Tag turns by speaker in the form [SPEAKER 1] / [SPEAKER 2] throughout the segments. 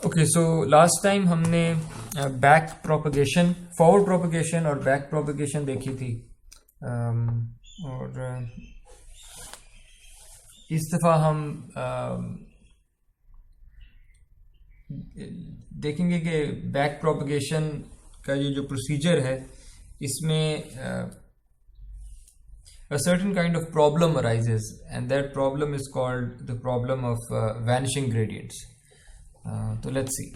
[SPEAKER 1] Okay, so last time हमने back propagation, forward propagation और back propagation देखी थी। और इस दफ़ा हम देखेंगे कि बैक प्रोपगेशन का ये जो प्रोसीजर है इसमें a certain kind of problem arises, and that problem is called the problem of vanishing gradients. So let's see.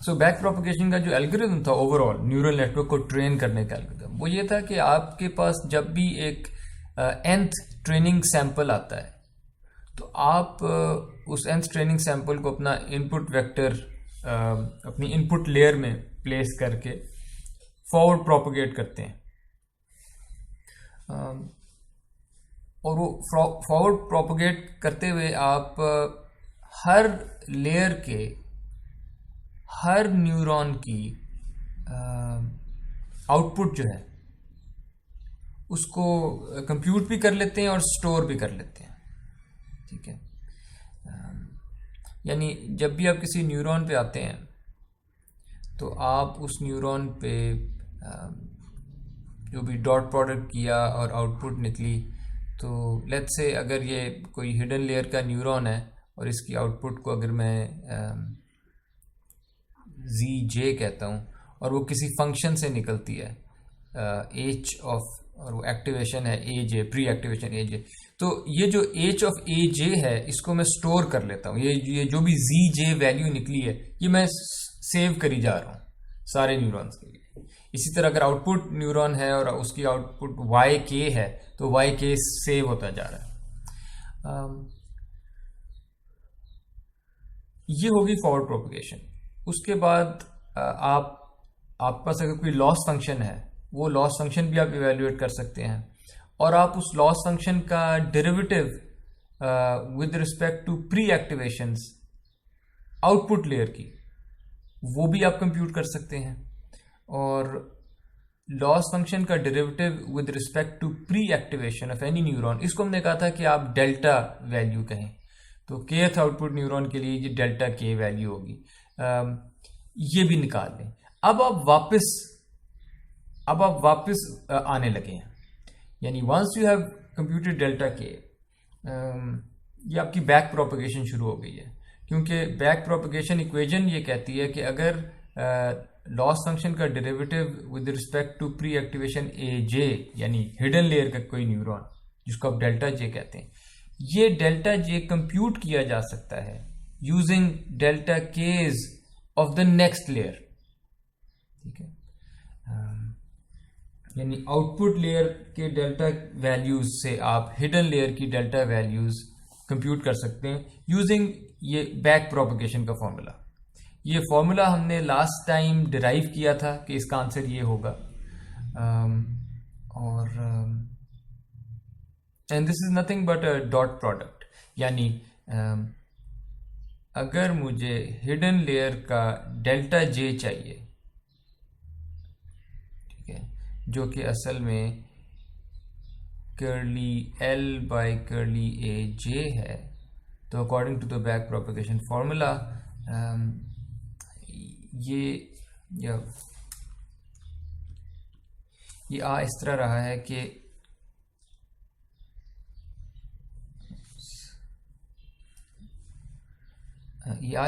[SPEAKER 1] So back propagation का जो एल्गोरिथम था ओवरऑल न्यूरल नेटवर्क को ट्रेन करने का एल्गोरिथम, वो ये था कि आपके पास जब भी एक nth ट्रेनिंग सैंपल आता है तो आप उस nth ट्रेनिंग सैंपल को अपना इनपुट वेक्टर अपनी इनपुट लेयर में प्लेस करके फॉरवर्ड प्रोपगेट करते हैं। और वो फॉरवर्ड प्रोपगेट करते हुए आप हर लेयर के हर न्यूरॉन की आउटपुट जो है उसको कंप्यूट भी कर लेते हैं और स्टोर भी कर लेते हैं। ठीक है, यानी जब भी आप किसी न्यूरॉन पे आते हैं तो आप उस न्यूरॉन पे जो भी डॉट प्रोडक्ट किया और आउटपुट निकली, तो लेट्स से अगर ये कोई हिडन लेयर का न्यूरॉन है और इसकी आउटपुट को अगर मैं ZJ कहता हूँ और वो किसी फंक्शन से निकलती है H ऑफ, और वो एक्टिवेशन है AJ, प्री एक्टिवेशन AJ, तो ये जो H ऑफ AJ है इसको मैं स्टोर कर लेता हूँ। ये जो भी ZJ वैल्यू निकली है ये मैं सेव करी जा रहा हूँ सारे न्यूरॉन्स के लिए। इसी तरह अगर आउटपुट न्यूरॉन है और उसकी आउटपुट YK है तो YK सेव होता जा रहा है। ये होगी फॉरवर्ड प्रोपगेशन। उसके बाद आपके पास अगर कोई लॉस फंक्शन है वो लॉस फंक्शन भी आप इवेल्युएट कर सकते हैं, और आप उस लॉस फंक्शन का derivative with respect to pre activations output layer की वो भी आप कंप्यूट कर सकते हैं। और लॉस फंक्शन का derivative with respect to pre activation of any neuron, इसको हमने कहा था कि आप डेल्टा वैल्यू कहें, तो kth आउटपुट न्यूरॉन के लिए ये डेल्टा k वैल्यू होगी। ये भी निकाल लें। अब आप वापस आने लगे हैं, यानी once you have computed delta k, ये आपकी बैक प्रोपगेशन शुरू हो गई है। क्योंकि बैक प्रोपगेशन इक्वेशन ये कहती है कि अगर लॉस फंक्शन का derivative with respect to pre activation AJ, यानी हिडन लेयर का कोई न्यूरॉन जिसको आप डेल्टा J कहते हैं, ये डेल्टा J कंप्यूट किया जा सकता है using delta K's of the next layer. ठीक है, यानी आउटपुट लेयर के डेल्टा वैल्यूज से आप हिडन लेयर की डेल्टा वैल्यूज कंप्यूट कर सकते हैं यूजिंग ये बैक प्रोपगेशन का फॉर्मूला। ये फॉर्मूला हमने लास्ट टाइम डिराइव किया था कि इसका आंसर ये होगा, और and this is nothing but a dot product, यानी अगर मुझे हिडन लेयर का डेल्टा J चाहिए, ठीक है, जो कि असल में curly L by curly AJ है, तो according to the back propagation formula ये इस तरह रहा है कि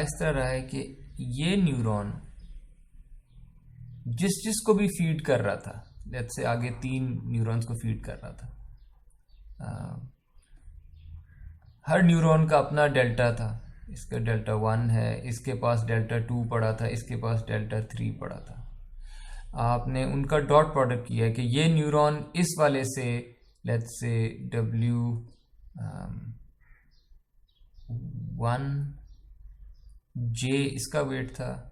[SPEAKER 1] इस तरह रहा है कि ये न्यूरॉन जिस को भी फीड कर रहा था, लेट्स से आगे 3 न्यूरॉन्स को फीड कर रहा था, हर न्यूरॉन का अपना डेल्टा था। इसका डेल्टा 1 है, इसके पास डेल्टा 2 पड़ा था, इसके पास डेल्टा 3 पड़ा था। आपने उनका डॉट प्रोडक्ट किया है कि ये न्यूरॉन इस वाले से लेट्स से W1J इसका वेट था,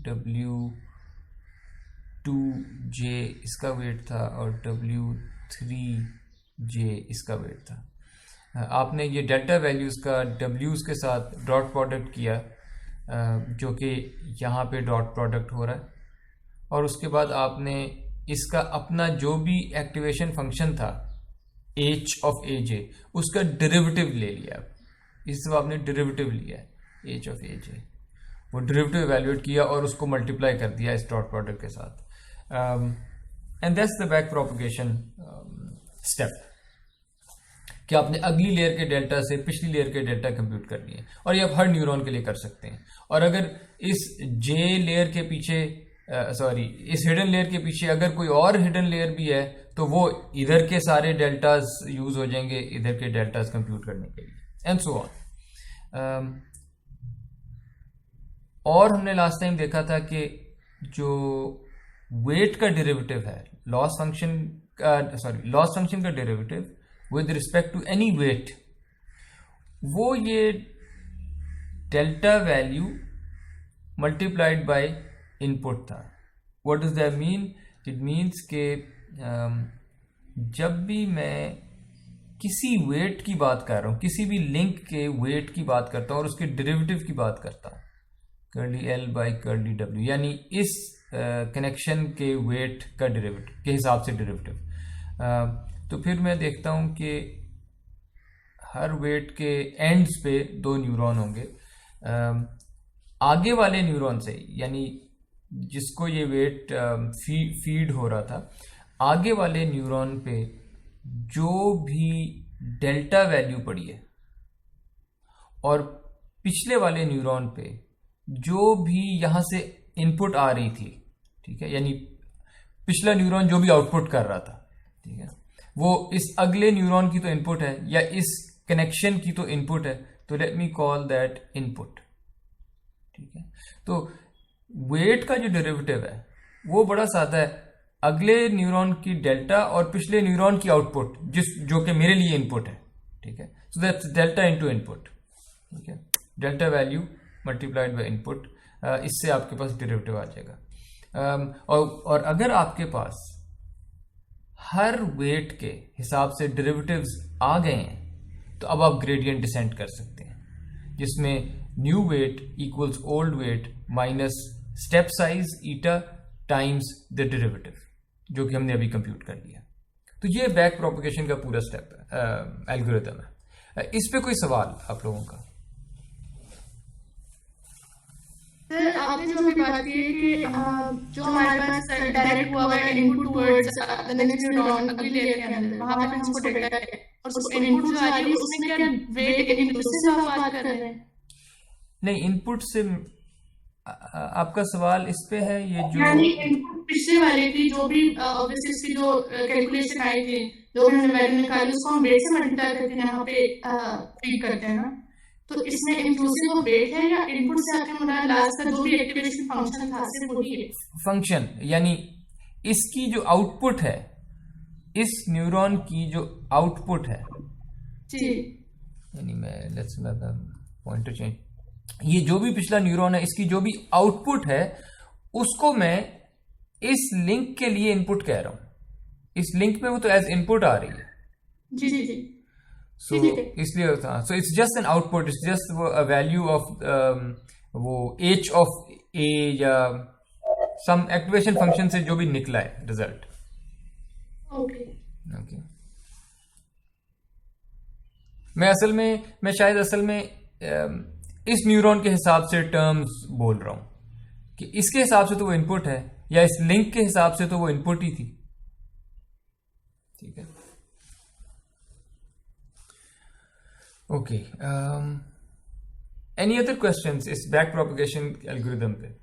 [SPEAKER 1] W2J इसका वेट था और W3J इसका वेट था। आपने ये डेल्टा वैल्यूज़ का W's के साथ डॉट प्रोडक्ट किया, जो कि यहाँ पे डॉट प्रोडक्ट हो रहा है, और उसके बाद आपने इसका अपना जो भी एक्टिवेशन फंक्शन था h ऑफ ए जे, उसका डेरिवेटिव ले लिया। इस दफा आपने डेरिवेटिव लिया है h ऑफ ए जे, वो डेरिवेटिव एवेल्यूएट किया और उसको मल्टीप्लाई कर दिया इस डॉट प्रोडक्ट के साथ। And that's the back propagation step, कि आपने अगली लेयर के डेल्टा से पिछली लेयर के डेल्टा कंप्यूट कर लिए, और ये आप हर न्यूरॉन के लिए कर सकते हैं। और अगर इस जे लेयर के पीछे इस हिडन लेयर के पीछे अगर कोई और हिडन लेयर भी है तो वो इधर के सारे डेल्टाज यूज हो जाएंगे इधर के डेल्टाज कंप्यूट करने के लिए, एंड सो ऑन। और हमने लास्ट टाइम देखा था कि जो वेट का डेरिवेटिव है, लॉस फंक्शन का derivative with respect to any weight, वो ये delta value multiplied by input था। What does that mean? It means के जब भी मैं किसी वेट की बात कर रहा हूँ, किसी भी लिंक के वेट की बात करता हूँ और उसके डेरिवेटिव की बात करता हूँ, curly L by curly W, यानी इस कनेक्शन के वेट का डेरिवेटिव के हिसाब से डेरिवेटिव, तो फिर मैं देखता हूँ कि हर वेट के एंड्स पे दो न्यूरॉन होंगे। आगे वाले न्यूरॉन से, यानी जिसको ये वेट फीड हो रहा था, आगे वाले न्यूरॉन पे जो भी डेल्टा वैल्यू पड़ी है, और पिछले वाले न्यूरॉन पे जो भी यहाँ से इनपुट आ रही थी, ठीक है, यानी पिछला न्यूरॉन जो भी आउटपुट कर रहा था, ठीक है, वो इस अगले न्यूरॉन की तो इनपुट है या इस कनेक्शन की तो इनपुट है, तो let me call that input, ठीक है। तो वेट का जो डेरिवेटिव है वो बड़ा सादा है, अगले न्यूरॉन की डेल्टा और पिछले न्यूरॉन की आउटपुट जो कि मेरे लिए इनपुट है, ठीक है। So that's delta into input, ठीक है, delta value multiplied by input, इससे आपके पास डेरिवेटिव आ जाएगा। और अगर आपके पास हर वेट के हिसाब से डेरिवेटिव्स आ गए हैं तो अब आप ग्रेडियंट डिसेंट कर सकते हैं, जिसमें new weight equals old weight minus step size eta times the derivative, जो कि हमने अभी कंप्यूट कर लिया। तो ये बैक प्रोपगेशन का पूरा स्टेप है, एल्गोरिथम है। इस पे कोई सवाल आप लोगों का?
[SPEAKER 2] सर आपने जो अभी बात की है कि जो हमारे पास डायरेक्ट हुआ है input towards the next neuron अगली लेयर के अंदर, वहां पे हम उसको डेल्टा है, और उसको इनपुट जो आ रही है उसमें क्या वेट इंक्लूसिव आप बात कर रहे हैं?
[SPEAKER 1] नहीं, इनपुट से आपका सवाल इस पे है, ये जो
[SPEAKER 2] यानी इनपुट पिछले वाले की जो भी ऑब्वियसली इसकी जो कैलकुलेशन आई थी, जो भी हमने वैल्यू निकाली, उसको हम वेट से मल्टीप्लाई करके यहाँ पे फीड करते हैं ना, तो इसमें इंक्लूसिव वेट है या इनपुट से आपने मुराद लास्ट का जो भी एक्टिवेशन फंक्शन था सिर्फ वही है?
[SPEAKER 1] फंक्शन, यानी इसकी जो आउटपुट है, इस न्यूरॉन की जो आउटपुट है,
[SPEAKER 2] जी,
[SPEAKER 1] यानी मैं पॉइंटर चेंज, ये जो भी पिछला न्यूरॉन है, इसकी जो भी आउटपुट है उसको मैं इस लिंक के लिए इनपुट कह रहा हूं। इस लिंक में वो तो एज इनपुट आ रही है,
[SPEAKER 2] जी जी जी,
[SPEAKER 1] सो इसलिए होता, so it's just an output, it's just a value of वो एच ऑफ ए या सम एक्टिवेशन फंक्शन से जो भी निकला है रिजल्ट।
[SPEAKER 2] ओके
[SPEAKER 1] ओके, मैं शायद असल में इस न्यूरॉन के हिसाब से टर्म्स बोल रहा हूं कि इसके हिसाब से तो वो इनपुट है, या इस लिंक के हिसाब से तो वो इनपुट ही थी, ठीक है। ओके, एनी अदर क्वेश्चंस इस बैक प्रोपगेशन एल्गोरिथम पे?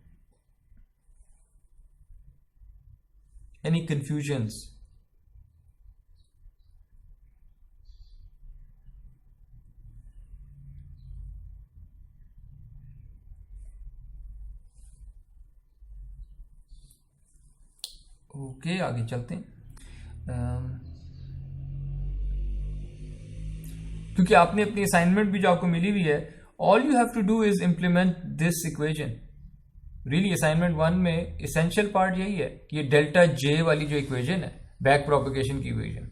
[SPEAKER 1] Any confusions? ओके, आगे चलते हैं। क्योंकि आपने अपनी असाइनमेंट भी जो आपको मिली हुई है, all you have to do is implement this equation. Really assignment 1 में इसेंशियल पार्ट यही है कि ये डेल्टा जे वाली जो इक्वेशन है, बैक प्रोपगेशन की equation,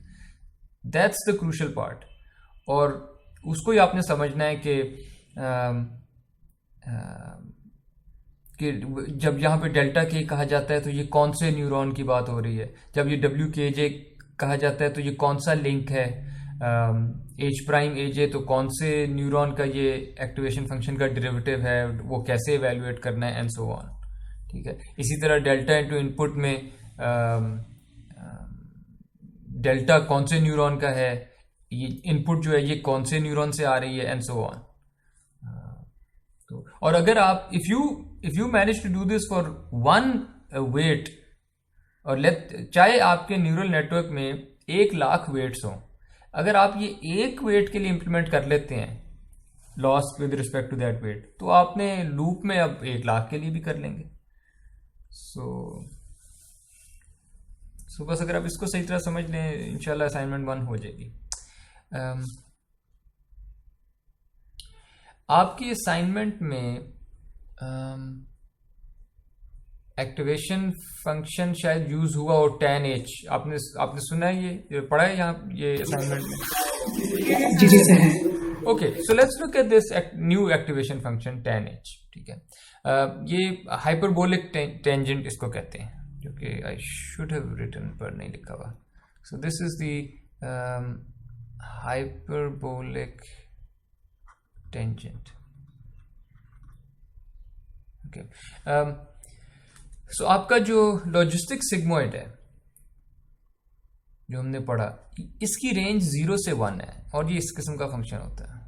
[SPEAKER 1] that's the crucial part, और उसको ही आपने समझना है कि कि जब यहाँ पे डेल्टा के कहा जाता है तो ये कौन से न्यूरॉन की बात हो रही है, जब ये डब्ल्यू के जे कहा जाता है तो ये कौन सा लिंक है, एच प्राइम ए जे तो कौन से न्यूरॉन का ये एक्टिवेशन फंक्शन का डेरिवेटिव है, वो कैसे एवेल्युएट करना है, एंड सो ऑन। ठीक है, इसी तरह डेल्टा इंटू इनपुट में डेल्टा कौन से न्यूरॉन का है, ये इनपुट जो है ये कौन से न्यूरॉन से आ रही है, एंड सो ऑन। तो और अगर आप if you manage to do this for one weight, और चाहे आपके न्यूरल नेटवर्क में 1,00,000 वेट्स हों, अगर आप ये एक वेट के लिए इंप्लीमेंट कर लेते हैं loss with respect to that weight, तो आपने लूप में अब 1,00,000 के लिए भी कर लेंगे। सो बस अगर आप इसको सही तरह समझ लें, इंशाल्लाह असाइनमेंट 1 हो जाएगी। आपकी असाइनमेंट में एक्टिवेशन फंक्शन शायद यूज हुआ हो 10H, आपने सुना है, ये पढ़ा है यहाँ ये असाइनमेंट में?
[SPEAKER 2] जी जी sir.
[SPEAKER 1] Okay, so let's look at this new activation function 10H। ठीक है, ये हाइपरबोलिक टेंजेंट इसको कहते हैं, जो कि आई शुड हैव रिटन पर नहीं लिखा हुआ। So this is the hyperbolic tangent. Okay, so आपका जो लॉजिस्टिक सिग्मोइड है जो हमने पढ़ा, इसकी रेंज 0 से 1 है और ये इस किस्म का फंक्शन होता है।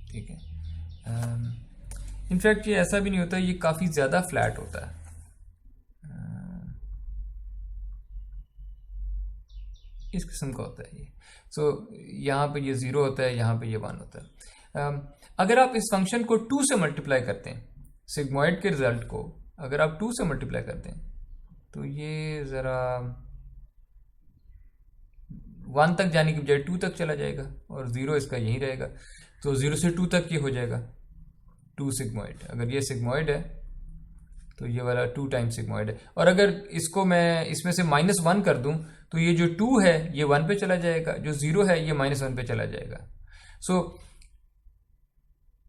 [SPEAKER 1] ठीक है, इनफैक्ट ये ऐसा भी नहीं होता, ये काफ़ी ज़्यादा फ्लैट होता है। इस किस्म का होता है ये। सो यहाँ पे ये 0 होता है, यहाँ पे ये 1 होता है। अगर आप इस फंक्शन को 2 से मल्टीप्लाई करते हैं, सिग्मोइड के रिजल्ट को अगर आप 2 से मल्टीप्लाई करते हैं, तो ये ज़रा 1 तक जाने की बजाय 2 तक चला जाएगा और 0 इसका यहीं रहेगा। तो 0 से 2 तक ये हो जाएगा 2 सिग्मोइड। अगर ये सिग्मोइड है तो ये वाला 2 टाइम्स सिग्मोइड है। और अगर इसको मैं इसमें से -1 कर दूं, तो ये जो 2 है ये 1 पे चला जाएगा, जो 0 है ये -1 पे चला जाएगा। सो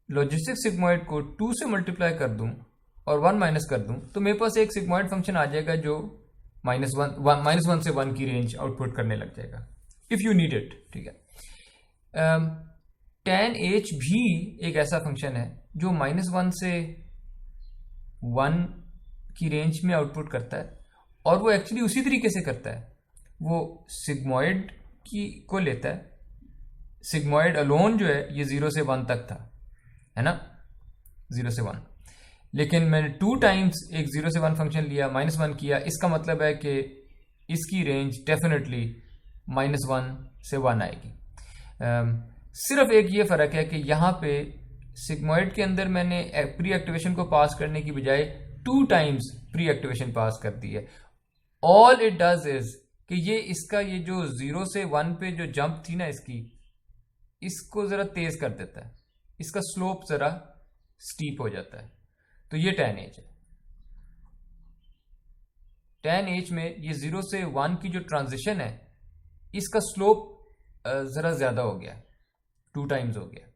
[SPEAKER 1] लॉजिस्टिक सिग्मोइड को 2 से मल्टीप्लाई कर दूं और 1 माइनस कर दूं, तो मेरे पास एक सिग्मोइड फंक्शन आ जाएगा जो -1 से 1 की रेंज आउटपुट करने लग जाएगा, इफ यू नीड इट। ठीक है, tan h भी एक ऐसा फंक्शन है जो -1 से 1 की रेंज में आउटपुट करता है, और वो एक्चुअली उसी तरीके से करता है। वो सिग्मोइड को लेता है, सिग्मोइड अलोन जो है ये 0 से 1 तक था, है ना, 0 से 1, लेकिन मैंने 2 टाइम्स एक 0 से 1 फंक्शन लिया, -1 किया। इसका मतलब है कि इसकी रेंज डेफिनेटली -1 से 1 आएगी। सिर्फ एक ये फ़र्क है कि यहाँ पे सिग्मोइड के अंदर मैंने प्री एक्टिवेशन को पास करने की बजाय 2 टाइम्स प्री एक्टिवेशन पास कर दी है। ऑल इट डज इज कि ये इसका ये जो 0 से 1 पे जो जंप थी ना इसकी, इसको ज़रा तेज़ कर देता है, इसका स्लोप ज़रा स्टीप हो जाता है। तो ये tan h है। tan h में ये 0 से 1 की जो ट्रांजिशन है, इसका स्लोप ज़रा ज़्यादा हो गया, 2 टाइम्स हो गया,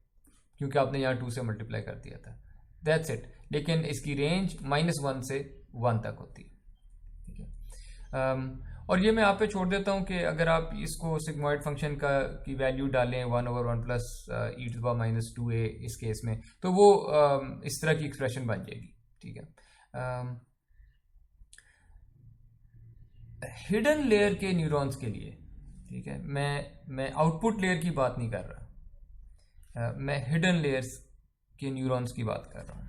[SPEAKER 1] क्योंकि आपने यहाँ 2 से मल्टीप्लाई कर दिया था। That's it. लेकिन इसकी रेंज -1 से 1 तक होती है। ठीक है, और ये मैं आप पे छोड़ देता हूँ कि अगर आप इसको सिग्मोइड फंक्शन की वैल्यू डालें 1/1 प्लस e⁻²a इस केस में, तो वो इस तरह की एक्सप्रेशन बन जाएगी। ठीक है, हिडन लेयर के न्यूरॉन्स के लिए, ठीक है, मैं आउटपुट लेयर की बात नहीं कर रहा, मैं हिडन लेयर्स के न्यूरॉन्स की बात कर रहा हूँ।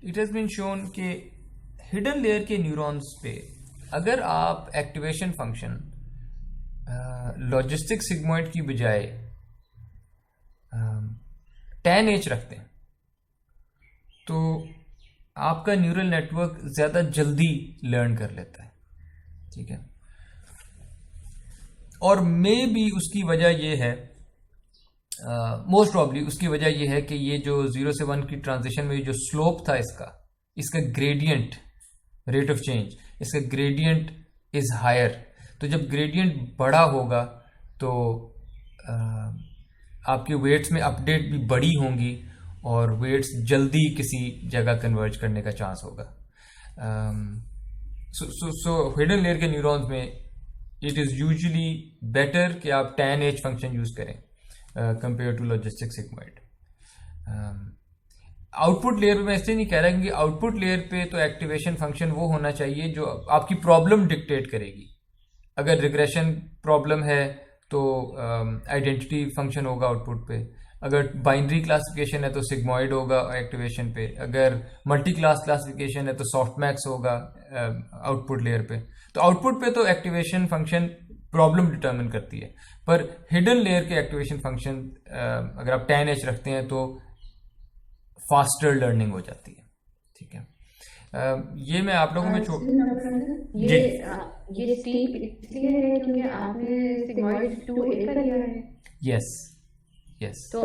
[SPEAKER 1] इट हैज़ बीन शोन कि हिडन लेयर के न्यूरॉन्स पे अगर आप एक्टिवेशन फंक्शन लॉजिस्टिक सिग्मोइड की बजाय tan h रखते हैं, तो आपका न्यूरल नेटवर्क ज़्यादा जल्दी लर्न कर लेता है। ठीक है, और मे बी उसकी वजह यह है, मोस्ट प्रॉब्ली उसकी वजह यह है कि ये जो 0 से 1 की ट्रांजिशन में जो स्लोप था इसका ग्रेडियंट, रेट ऑफ चेंज, इसका ग्रेडियंट इज हायर। तो जब ग्रेडियंट बड़ा होगा तो आपके वेट्स में अपडेट भी बड़ी होंगी, और वेट्स जल्दी किसी जगह कन्वर्ज करने का चांस होगा. सो हिडन लेयर के न्यूरॉन्स में इट इज़ यूजुअली बेटर कि आप tan H फंक्शन यूज़ करें compare to logistic sigmoid. Output layer पे मैं इसलिए नहीं कह रहा क्योंकि आउटपुट लेयर पे तो एक्टिवेशन फंक्शन वो होना चाहिए जो आपकी प्रॉब्लम डिक्टेट करेगी. अगर रिग्रेशन प्रॉब्लम है तो आइडेंटिटी फंक्शन होगा आउटपुट पे. अगर बाइनरी क्लासिफिकेशन है तो सिग्मॉइड होगा एक्टिवेशन पे. अगर मल्टी क्लास क्लासिफिकेशन है तो सॉफ्टमैक्स होगा आउटपुट लेयर पे. तो आउटपुट पे तो एक्टिवेशन फंक्शन प्रॉब्लम डिटरमिन करती है, पर हिडन लेयर के एक्टिवेशन फंक्शन अगर आप tan H रखते हैं तो फास्टर लर्निंग हो जाती है. ठीक है. ये मैं आप लोगों में
[SPEAKER 3] ये ये स्टीप इसलिए है क्योंकि आपने सिग्मॉइड 2A का लिया है.
[SPEAKER 1] Yes yes.
[SPEAKER 3] तो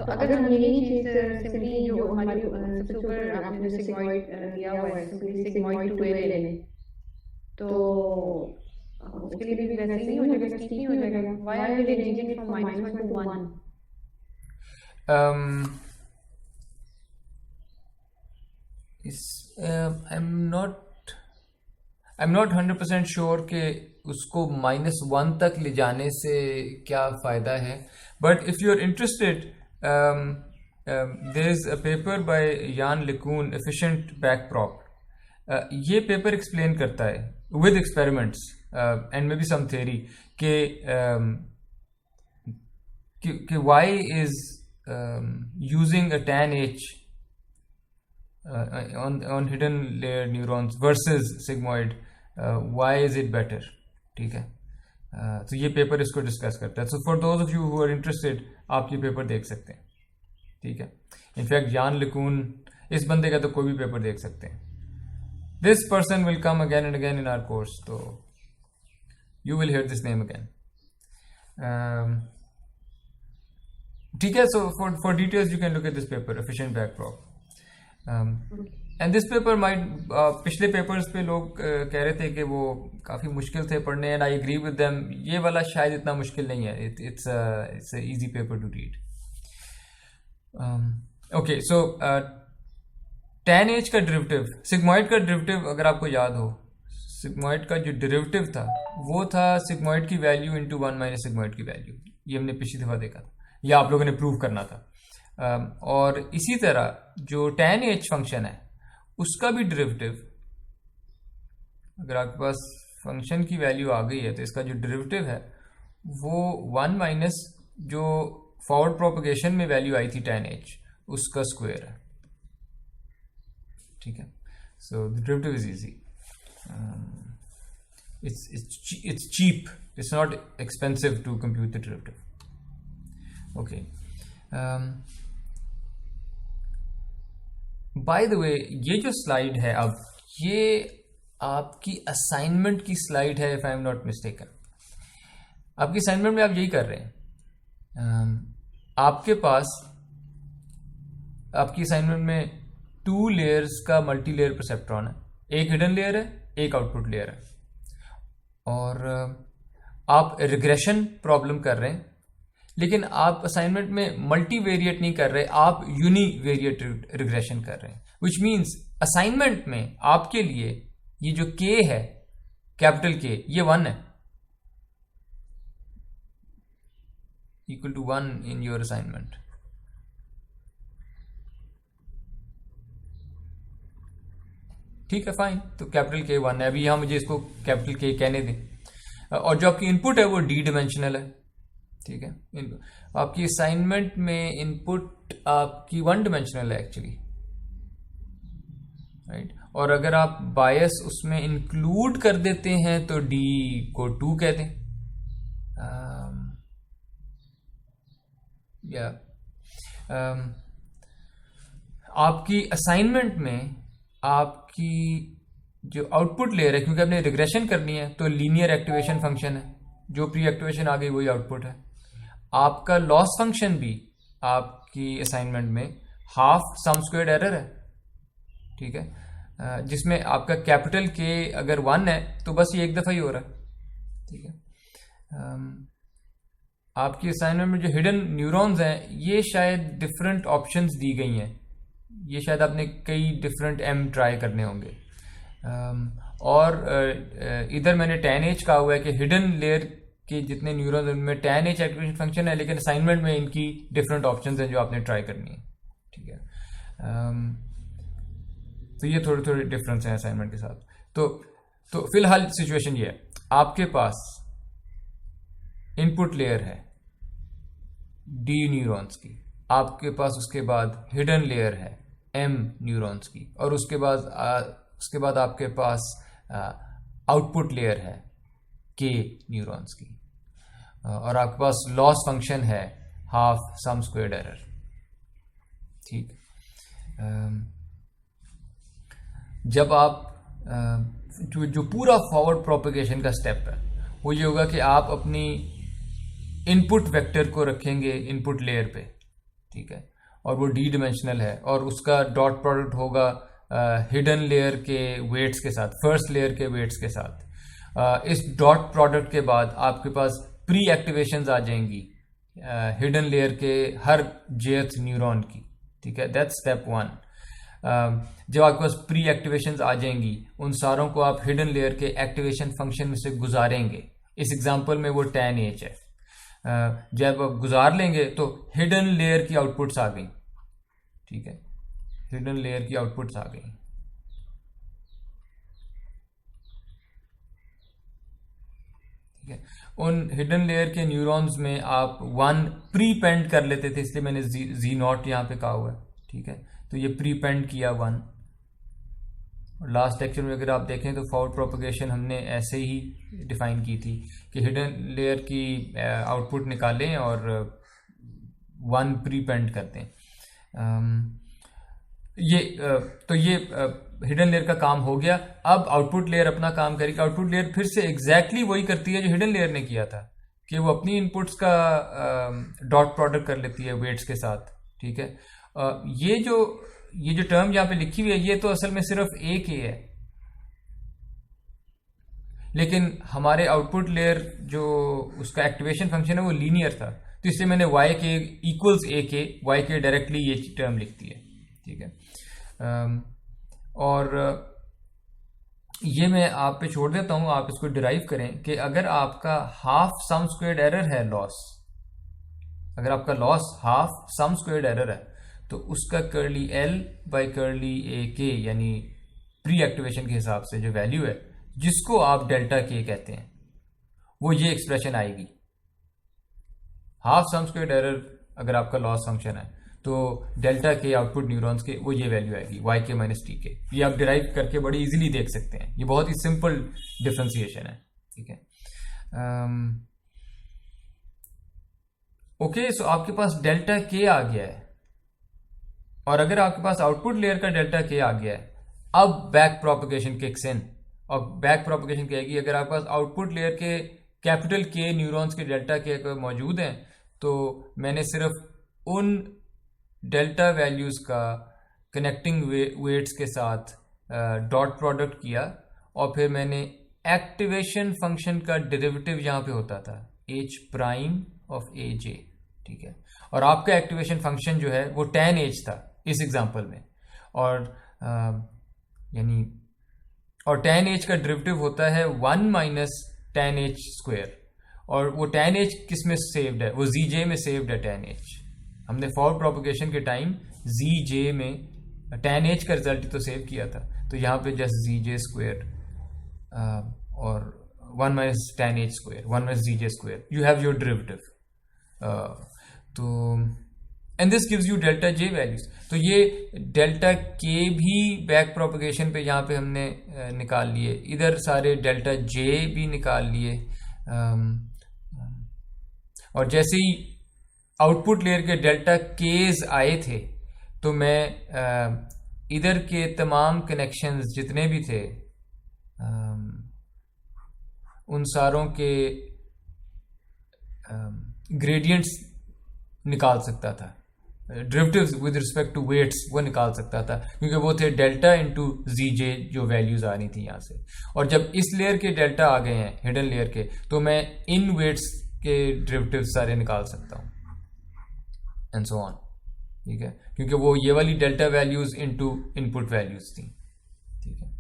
[SPEAKER 3] अगर हम यही चीज सिंपली जो हमारी सबसे ऊपर आपने सिग्मॉइड लिया हुआ है सिंपली सिग्मॉइड 2A ले लें तो उसके लिए भी वैसे ही हो जाएगा, स्टीप ही हो जाएगा. Why are we ranging it from -1 to 1?
[SPEAKER 1] I'm not 100% sure कि उसको -1 तक ले जाने से क्या फ़ायदा है. But if you are interested there is a paper by Yann LeCun efficient back prop. ये पेपर एक्सप्लेन करता है with experiments and may be some theory कि why is using a tan H on hidden layer neurons versus sigmoid, why is it better? ठीक है. तो ये paper इसको discuss करता है. So for those of you who are interested आप ये पेपर देख सकते हैं. ठीक है. इनफैक्ट यान लेकून इस बंदे का तो कोई भी पेपर देख सकते हैं. This person will come again and again in our course, तो you will hear this name again. ठीक है. So for details you can look at this paper efficient back prop. And this paper might पिछले papers पे लोग कह रहे थे कि वो काफ़ी मुश्किल थे पढ़ने, and I agree with them. ये वाला शायद इतना मुश्किल नहीं है. It's easy paper to read. Okay. So tan H का डेरिवेटिव, सिग्मॉइड का डेरिवेटिव अगर आपको याद हो, सिग्मॉइड का जो डेरिवेटिव था वो था सिग्मॉइड की वैल्यू इंटू 1 माइनस सिग्मॉइड की वैल्यू. ये हमने पिछली दफ़ा देखा था, या आप लोगों ने प्रूव करना था. और इसी तरह जो tan H फंक्शन है उसका भी डेरिवेटिव, अगर आपके पास फंक्शन की वैल्यू आ गई है तो इसका जो डेरिवेटिव है वो 1 माइनस जो फॉरवर्ड प्रोपगेशन में वैल्यू आई थी tan H उसका स्क्वायर है. ठीक है. So the derivative is easy. it's cheap. It's not expensive to compute the derivative. Okay. By the way, ये जो स्लाइड है अब ये आपकी असाइनमेंट की स्लाइड है, if I am not mistaken. आपकी असाइनमेंट में आप यही कर रहे हैं. आपके पास आपकी असाइनमेंट में 2 लेयर्स का मल्टी लेयर परसेप्ट्रॉन है. एक हिडन लेयर है, एक आउटपुट लेयर है, और आप रिग्रेशन प्रॉब्लम कर रहे हैं. लेकिन आप असाइनमेंट में मल्टी वेरिएट नहीं कर रहे, आप यूनिवेरिएट रिग्रेशन कर रहे हैं. विच मीन्स असाइनमेंट में आपके लिए ये जो k है, कैपिटल K, ये 1 है, equal to 1 in your assignment. ठीक है, फाइन. तो कैपिटल K 1 है. अभी यहां मुझे इसको कैपिटल K कहने दें. और जो आपकी इनपुट है वो डी डिमेंशनल है. ठीक है. आपकी असाइनमेंट में इनपुट आपकी 1 डिमेंशनल है एक्चुअली, राइट. और अगर आप बायस उसमें इंक्लूड कर देते हैं तो डी को 2 कह दें. आपकी असाइनमेंट में आपकी जो आउटपुट लेयर है, क्योंकि आपने रिग्रेशन करनी है तो लीनियर एक्टिवेशन फंक्शन है, जो प्री एक्टिवेशन आ गई वही आउटपुट है. आपका लॉस फंक्शन भी आपकी असाइनमेंट में हाफ सम स्क्वायर्ड एरर है. ठीक है. जिसमें आपका कैपिटल K अगर 1 है तो बस ये एक दफ़ा ही हो रहा है. ठीक है. आपकी असाइनमेंट में जो हिडन न्यूरॉन्स हैं ये शायद डिफरेंट ऑप्शंस दी गई हैं, ये शायद आपने कई डिफरेंट एम ट्राई करने होंगे। और इधर मैंने 10H कहा हुआ है कि हिडन लेयर के जितने न्यूरॉन्स हैं उनमें 10H एक्टिवेशन फंक्शन है, लेकिन असाइनमेंट में इनकी डिफरेंट ऑप्शंस हैं जो आपने ट्राई करनी है, ठीक है। तो ये थोड़े थोड़े डिफरेंस हैं असाइनमेंट के साथ। तो फिलहाल सिचुएशन ये है, आपके पास इनपुट लेयर है D न्यूरॉन्स की, आपके पास उसके बाद हिडन लेयर है M न्यूरॉन्स की, और उसके बाद आपके पास आउटपुट लेयर है K न्यूरॉन्स की, और आपके पास लॉस फंक्शन है हाफ सम स्क्वायर्ड एरर, ठीक। जब आप जो पूरा फॉरवर्ड प्रोपेगेशन का स्टेप है वो ये होगा कि आप अपनी इनपुट वेक्टर को रखेंगे इनपुट लेयर पे, ठीक है, और वो डी डिमेंशनल है, और उसका डॉट प्रोडक्ट होगा हिडन लेयर के वेट्स के साथ, फर्स्ट लेयर के वेट्स के साथ। इस डॉट प्रोडक्ट के बाद आपके पास प्री एक्टिवेशंस आ जाएंगी हिडन लेयर के हर jth न्यूरॉन की, ठीक है, दैट्स स्टेप 1। जब आपके पास प्री एक्टिवेशंस आ जाएंगी उन सारों को आप हिडन लेयर के एक्टिवेशन फंक्शन में से गुजारेंगे। इस एग्जांपल में वो 10H है। जब आप गुजार लेंगे तो हिडन लेयर की आउटपुट्स आ गई, ठीक है, हिडन लेयर की आउटपुट्स आ गई। ठीक है, उन हिडन लेयर के न्यूरॉन्स में आप 1 प्री पेंड कर लेते थे, इसलिए मैंने Z0 यहाँ पे कहा हुआ है, ठीक है। तो ये प्री पेंड किया 1, और लास्ट लेक्चर में अगर आप देखें तो फॉरवर्ड प्रोपेगेशन हमने ऐसे ही डिफाइन की थी कि हिडन लेयर की आउटपुट निकालें और 1 प्री पेंड कर दें। ये हिडन लेयर का काम हो गया। अब आउटपुट लेयर अपना काम करेगी। आउटपुट लेयर फिर से एग्जैक्टली वही करती है जो हिडन लेयर ने किया था, कि वो अपनी इनपुट्स का डॉट प्रोडक्ट कर लेती है वेट्स के साथ, ठीक है। ये जो टर्म यहाँ पे लिखी हुई है ये तो असल में सिर्फ A के है, लेकिन हमारे आउटपुट लेयर जो उसका एक्टिवेशन फंक्शन है वो लीनियर था, तो इसलिए मैंने y के इक्वल्स A के, y के डायरेक्टली ये टर्म लिखती है, ठीक है। और ये मैं आप पे छोड़ देता हूँ, आप इसको डिराइव करें कि अगर आपका हाफ सम स्क्वायर्ड एरर है लॉस, अगर आपका loss half sum squared error है तो उसका curly L by curly AK यानी प्री एक्टिवेशन के हिसाब से जो वैल्यू है जिसको आप डेल्टा K कहते हैं वो ये एक्सप्रेशन आएगी। हाफ सम स्क्वायर्ड एरर अगर आपका लॉस फंक्शन है तो डेल्टा K आउटपुट न्यूरॉन्स के वो ये वैल्यू आएगी YK माइनस TK। ये आप डिराइव करके बड़ी इजीली देख सकते हैं, ये बहुत ही सिंपल डिफरेंशिएशन है, ठीक है। ओके, सो आपके पास डेल्टा K आ गया है, और अगर आपके पास आउटपुट लेयर का डेल्टा K आ गया है, अब बैक प्रोपेगेशन किक्स इन। और बैक प्रोपेगेशन कहेगी अगर आपके पास आउटपुट लेयर के कैपिटल K न्यूरॉन्स के डेल्टा K मौजूद हैं तो मैंने सिर्फ उन डेल्टा वैल्यूज का कनेक्टिंग वेट्स के साथ डॉट प्रोडक्ट किया, और फिर मैंने एक्टिवेशन फंक्शन का डेरिवेटिव यहाँ पे होता था H प्राइम ऑफ AJ, ठीक है। और आपका एक्टिवेशन फंक्शन जो है वो 10H था इस एग्जांपल में, और यानी और 10H का डेरिवेटिव होता है 1 माइनस 10H स्क्वायर, और वो 10H किस में सेव्ड है, वो ZJ में सेव्ड है 10H। हमने फॉरवर्ड प्रोपेगेशन के टाइम ZJ में 10H का रिजल्ट तो सेव किया था, तो यहाँ पे जस्ट ZJ स्क्वायर और 1 minus 10H square 1 minus ZJ square, you have your derivative. तो and this gives you delta J values. तो ये डेल्टा K भी बैक प्रोपेगेशन पे यहाँ पे हमने निकाल लिए, इधर सारे डेल्टा J भी निकाल लिए, और जैसे ही आउटपुट लेयर के डेल्टा K's आए थे तो मैं इधर के तमाम कनेक्शंस जितने भी थे उन सारों के ग्रेडियंट्स निकाल सकता था, derivatives with respect to weights वो निकाल सकता था, क्योंकि वो थे डेल्टा इंटू ZJ जो वैल्यूज आ रही थी यहाँ से। और जब इस लेयर के डेल्टा आ गए हैं हिडन लेयर के, तो मैं इन वेट्स के डेरिवेटिव सारे निकाल सकता हूँ एंड सो ऑन, ठीक है, क्योंकि वो ये वाली delta values into input values थी, ठीक है।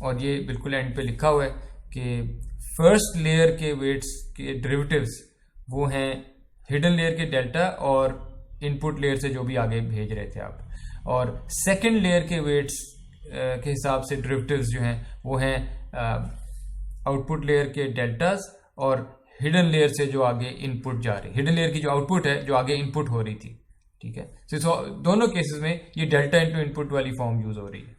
[SPEAKER 1] और ये बिल्कुल एंड पे लिखा हुआ है कि फर्स्ट लेयर के वेट्स के डेरिवेटिव्स वो हैं हिडन लेयर के डेल्टा और इनपुट लेयर से जो भी आगे भेज रहे थे आप, और सेकंड लेयर के वेट्स के हिसाब से डेरिवेटिव्स जो हैं वो हैं आउटपुट लेयर के डेल्टास और हिडन लेयर से जो आगे इनपुट जा रही, हिडन लेयर की जो आउटपुट है जो आगे इनपुट हो रही थी, ठीक है। तो दोनों केसेस में ये डेल्टा इंटू इनपुट वाली फॉर्म यूज हो रही है।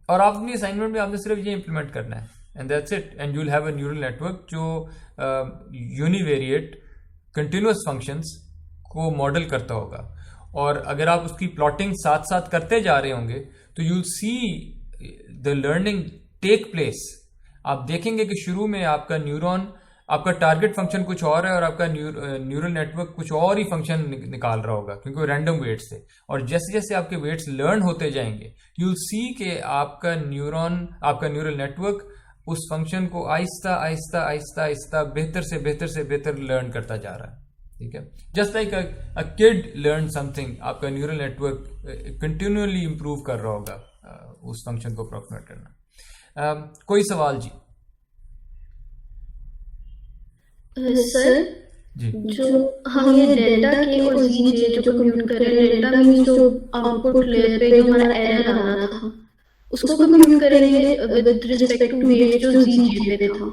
[SPEAKER 1] और आप अपनी असाइनमेंट में आपने सिर्फ ये इंप्लीमेंट करना है and that's it, and you will have a neural network जो यूनिवेरिएट कंटिन्यूअस फंक्शंस को मॉडल करता होगा। और अगर आप उसकी प्लॉटिंग साथ साथ करते जा रहे होंगे तो you will see the learning take place. आप देखेंगे कि शुरू में आपका न्यूरॉन, आपका टारगेट फंक्शन कुछ और है और आपका न्यूरल नेटवर्क कुछ और ही फंक्शन निकाल रहा होगा क्योंकि वो रैंडम वेट्स थे। और जैसे जैसे आपके वेट्स लर्न होते जाएंगे यू विल सी कि आपका न्यूरल नेटवर्क उस फंक्शन को आहिस्ता आहिस्ता आहिस्ता आहिस्ता बेहतर से बेहतर लर्न करता जा रहा है, ठीक है। Just like a kid learn something, आपका न्यूरल नेटवर्क कंटिन्यूअली इंप्रूव कर रहा होगा उस फंक्शन को अप्रॉक्सीमेट करना। कोई सवाल जी?
[SPEAKER 3] सर
[SPEAKER 1] जी,
[SPEAKER 3] जो हम ये डेल्टा के और जी जे जो कंप्यूट कर रहे हैं, डेल्टा मींस जो आउटपुट लेयर पे जो हमारा एरर आ रहा था उसको कंप्यूट करेंगे विद रिस्पेक्ट टू वेट जो जी जे पे था।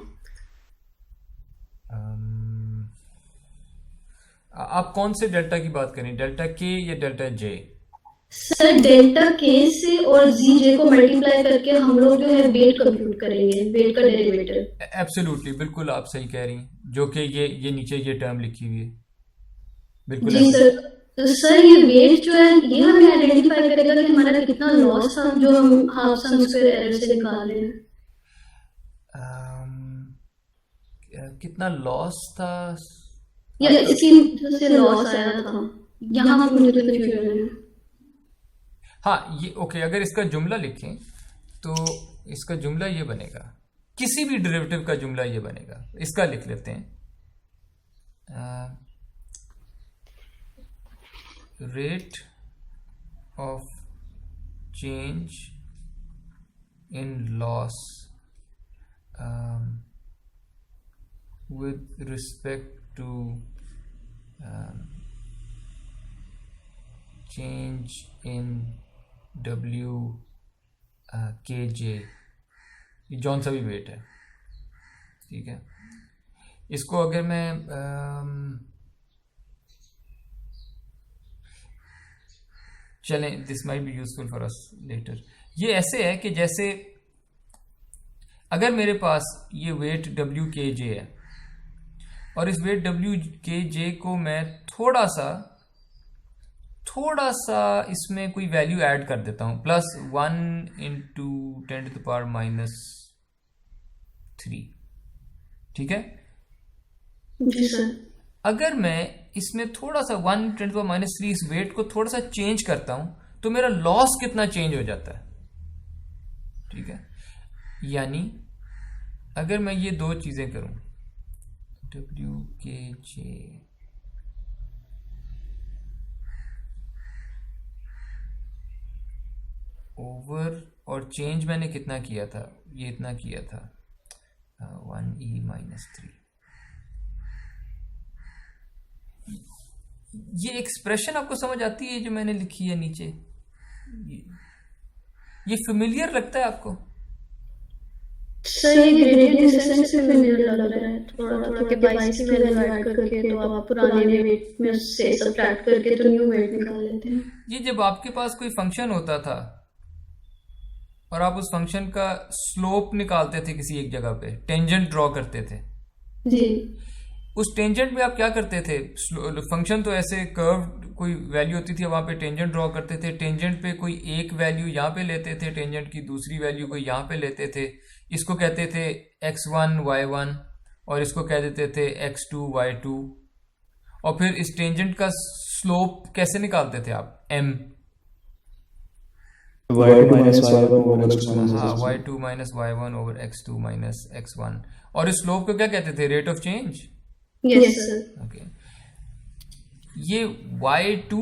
[SPEAKER 1] आप कौन से डेल्टा की बात करें, डेल्टा के या डेल्टा जे?
[SPEAKER 3] सर डेल्टा के से और जी जे को मल्टीप्लाई करके हम लोग जो है वेट कंप्यूट करेंगे, वेट का डेरिवेटिव।
[SPEAKER 1] एब्सोल्युटली, बिल्कुल आप सही कह रही हैं, जो कि ये नीचे ये टर्म लिखी हुई है, बिल्कुल
[SPEAKER 3] जी सर। तो सर ये वेट जो है ये हमें आइडेंटिफाई करेगा कि हमारा कितना लॉस था जो हम हाफ सम स्क्वायर एरर से निकाल रहे हैं।
[SPEAKER 1] कितना लॉस था
[SPEAKER 3] या इसी से लॉस आया था, यहाँ पे मुझे कंफ्यूजन है।
[SPEAKER 1] हाँ, ये ओके। अगर इसका जुमला लिखें तो इसका जुमला ये बनेगा, किसी भी डेरिवेटिव का जुमला ये बनेगा। इसका लिख लेते हैं, rate of change in loss with respect to change in W kj, ये जौन सा भी वेट है, ठीक है। इसको अगर मैं चलें, this might be useful for us later. ये ऐसे है कि जैसे अगर मेरे पास ये वेट डब्ल्यू के जे है और इस वेट डब्ल्यू के जे को मैं थोड़ा सा इसमें कोई वैल्यू ऐड कर देता हूं, +1 इंटू 10⁻³ ठीक है
[SPEAKER 3] जी सर।
[SPEAKER 1] अगर मैं इसमें थोड़ा सा 1 × 10⁻³ इस वेट को थोड़ा सा चेंज करता हूं तो मेरा लॉस कितना चेंज हो जाता है, ठीक है। यानी अगर मैं ये दो चीजें करूं, डब्ल्यू के जे ओवर, और चेंज मैंने कितना किया था, ये इतना किया था 1e-3, ये एक्सप्रेशन आपको समझ आती है जो मैंने लिखी है नीचे? ये फेमिलियर लगता है आपको?
[SPEAKER 3] सर ये ग्रेडियंट डिस्टेंस से फेमिलियर लग रहा है थोड़ा कि 22 की वैल्यू ऐड करके तो आप पुराने वेट में से सब्ट्रैक्ट करके तो न्यू वेट निकाल लेते हैं।
[SPEAKER 1] ये जब आपके पास कोई फंक्शन होता था और आप उस फंक्शन का स्लोप निकालते थे किसी एक जगह पे, टेंजेंट ड्रॉ करते थे
[SPEAKER 3] जी,
[SPEAKER 1] उस टेंजेंट में आप क्या करते थे, फंक्शन तो ऐसे कर्व कोई वैल्यू होती थी, वहां पे टेंजेंट ड्रॉ करते थे, टेंजेंट पे कोई एक वैल्यू यहाँ पे लेते थे, टेंजेंट की दूसरी वैल्यू को यहाँ पे लेते थे, इसको कहते थे x1 y1 और इसको कह देते थे x2 y2, और फिर इस टेंजेंट का स्लोप कैसे निकालते थे आप, m,
[SPEAKER 4] y2 minus y1 over x2 minus
[SPEAKER 1] हाँ,
[SPEAKER 4] x1.
[SPEAKER 1] y2 minus y1 over x2 minus x1। और इस स्लोप को क्या कहते थे? Rate of change.
[SPEAKER 3] Yes, sir.
[SPEAKER 1] Okay, ये y2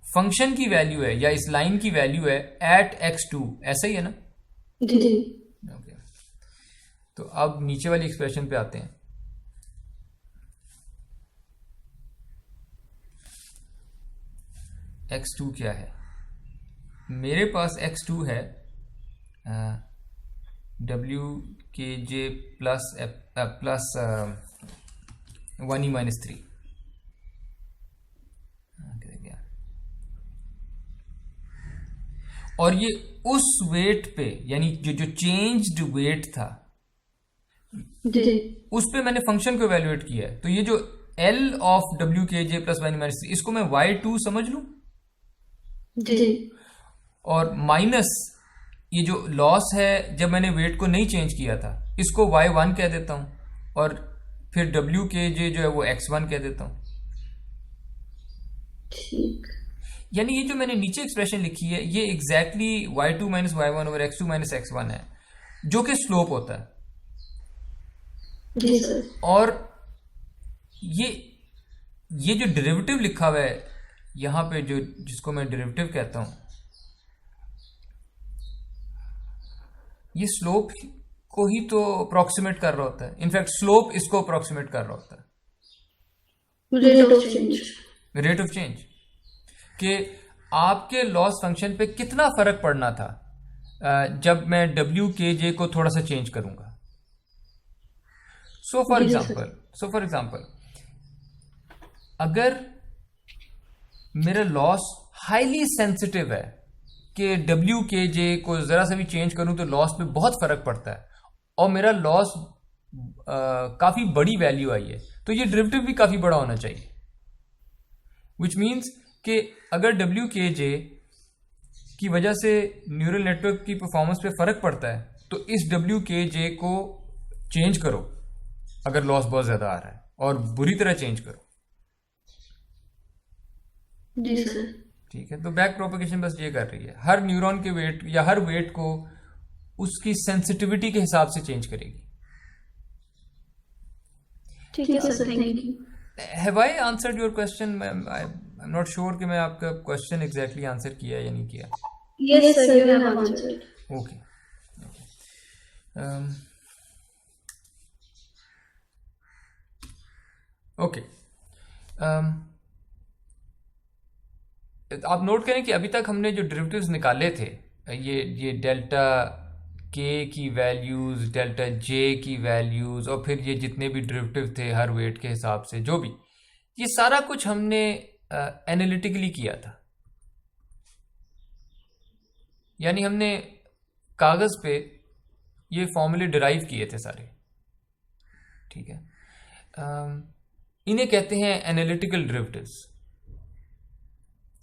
[SPEAKER 1] फंक्शन की वैल्यू है या इस लाइन की वैल्यू है एट x2, ऐसा ही है ना?
[SPEAKER 3] जी।
[SPEAKER 1] ओके, तो अब नीचे वाली एक्सप्रेशन पे आते हैं। x2 क्या है? मेरे पास x2 है WKJ plus plus 1e minus 3। और ये उस वेट पे, यानी जो चेंज्ड वेट था
[SPEAKER 3] जी।
[SPEAKER 1] उस पे मैंने फंक्शन को इवेल्युएट किया है। तो ये जो L of WKJ plus 1e minus 3, इसको मैं y2 समझ लूं,
[SPEAKER 3] जी।
[SPEAKER 1] और माइनस ये जो लॉस है जब मैंने वेट को नहीं चेंज किया था, इसको y1 कह देता हूं, और फिर WKJ जो है वो x1 कह देता हूं।
[SPEAKER 3] ठीक।
[SPEAKER 1] यानी ये जो मैंने नीचे एक्सप्रेशन लिखी है ये exactly y2 minus y1 over x2 minus x1 है, जो कि स्लोप होता है।
[SPEAKER 3] जी सर।
[SPEAKER 1] और ये जो डेरिवेटिव लिखा हुआ है यहां पे, जो जिसको मैं डेरिवेटिव कहता हूं, ये स्लोप को ही तो अप्रोक्सीमेट कर रहा होता है। इनफैक्ट स्लोप इसको अप्रोक्सीमेट कर रहा होता है।
[SPEAKER 3] Rate of change.
[SPEAKER 1] Rate of change कि आपके लॉस फंक्शन पे कितना फर्क पड़ना था जब मैं WKJ को थोड़ा सा चेंज करूंगा। सो फॉर एग्जाम्पल अगर मेरा लॉस हाईली सेंसिटिव है कि WKJ को जरा सा भी चेंज करूं तो लॉस पे बहुत फर्क पड़ता है, और मेरा लॉस काफी बड़ी वैल्यू आई है, तो ये डेरिवेटिव भी काफी बड़ा होना चाहिए। विच मीन्स कि अगर WKJ की वजह से न्यूरल नेटवर्क की परफॉर्मेंस पे फर्क पड़ता है, तो इस WKJ को चेंज करो अगर लॉस बहुत ज्यादा आ रहा है, और बुरी तरह चेंज करो।
[SPEAKER 3] जी सर।
[SPEAKER 1] ठीक है, तो बैक प्रोपगेशन बस ये कर रही है, हर न्यूरॉन के वेट या हर वेट को उसकी सेंसिटिविटी के हिसाब से चेंज करेगी।
[SPEAKER 3] ठीक है sir, thank you.
[SPEAKER 1] Have I answered your question? I am not sure कि मैं आपका क्वेश्चन एग्जैक्टली आंसर किया या नहीं किया।
[SPEAKER 3] Yes sir, you have answered.
[SPEAKER 1] Okay, okay. आप नोट करें कि अभी तक हमने जो डेरिवेटिव्स निकाले थे, ये डेल्टा के की वैल्यूज, डेल्टा जे की वैल्यूज, और फिर ये जितने भी डेरिवेटिव थे हर वेट के हिसाब से, जो भी, ये सारा कुछ हमने एनालिटिकली किया था। यानी हमने कागज पे ये फॉर्मूले डिराइव किए थे सारे। ठीक है, इन्हें कहते हैं एनालिटिकल डेरिवेटिव्स।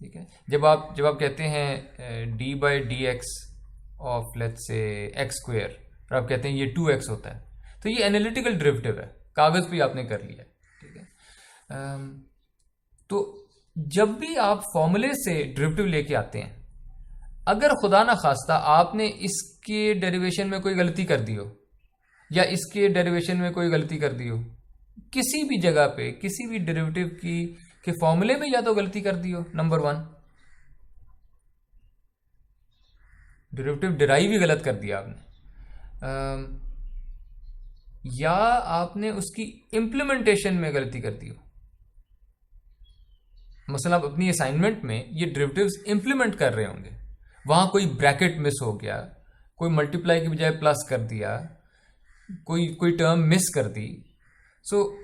[SPEAKER 1] ठीक है, जब आप कहते हैं d by D x of let's say x square, और आप कहते हैं ये 2x होता है, तो ये एनालिटिकल डेरिवेटिव है, कागज पे आपने कर लिया। ठीक है, तो जब भी आप फॉर्मूले से डेरिवेटिव लेके आते हैं, अगर खुदा ना खास्ता आपने इसके डेरिवेशन में कोई गलती कर दी हो, या इसके डेरिवेशन में कोई गलती कर दी हो, किसी भी जगह पे किसी भी डेरिवेटिव के फॉर्मूले में या तो गलती कर दी हो, नंबर 1, डेरिवेटिव डिराइव ही गलत कर दिया आपने, या आपने उसकी इम्प्लीमेंटेशन में गलती कर दी हो। मसलन आप अपनी असाइनमेंट में ये डेरिवेटिव्स इम्प्लीमेंट कर रहे होंगे, वहां कोई ब्रैकेट मिस हो गया, कोई मल्टीप्लाई की बजाय प्लस कर दिया, कोई टर्म मिस कर दी, सो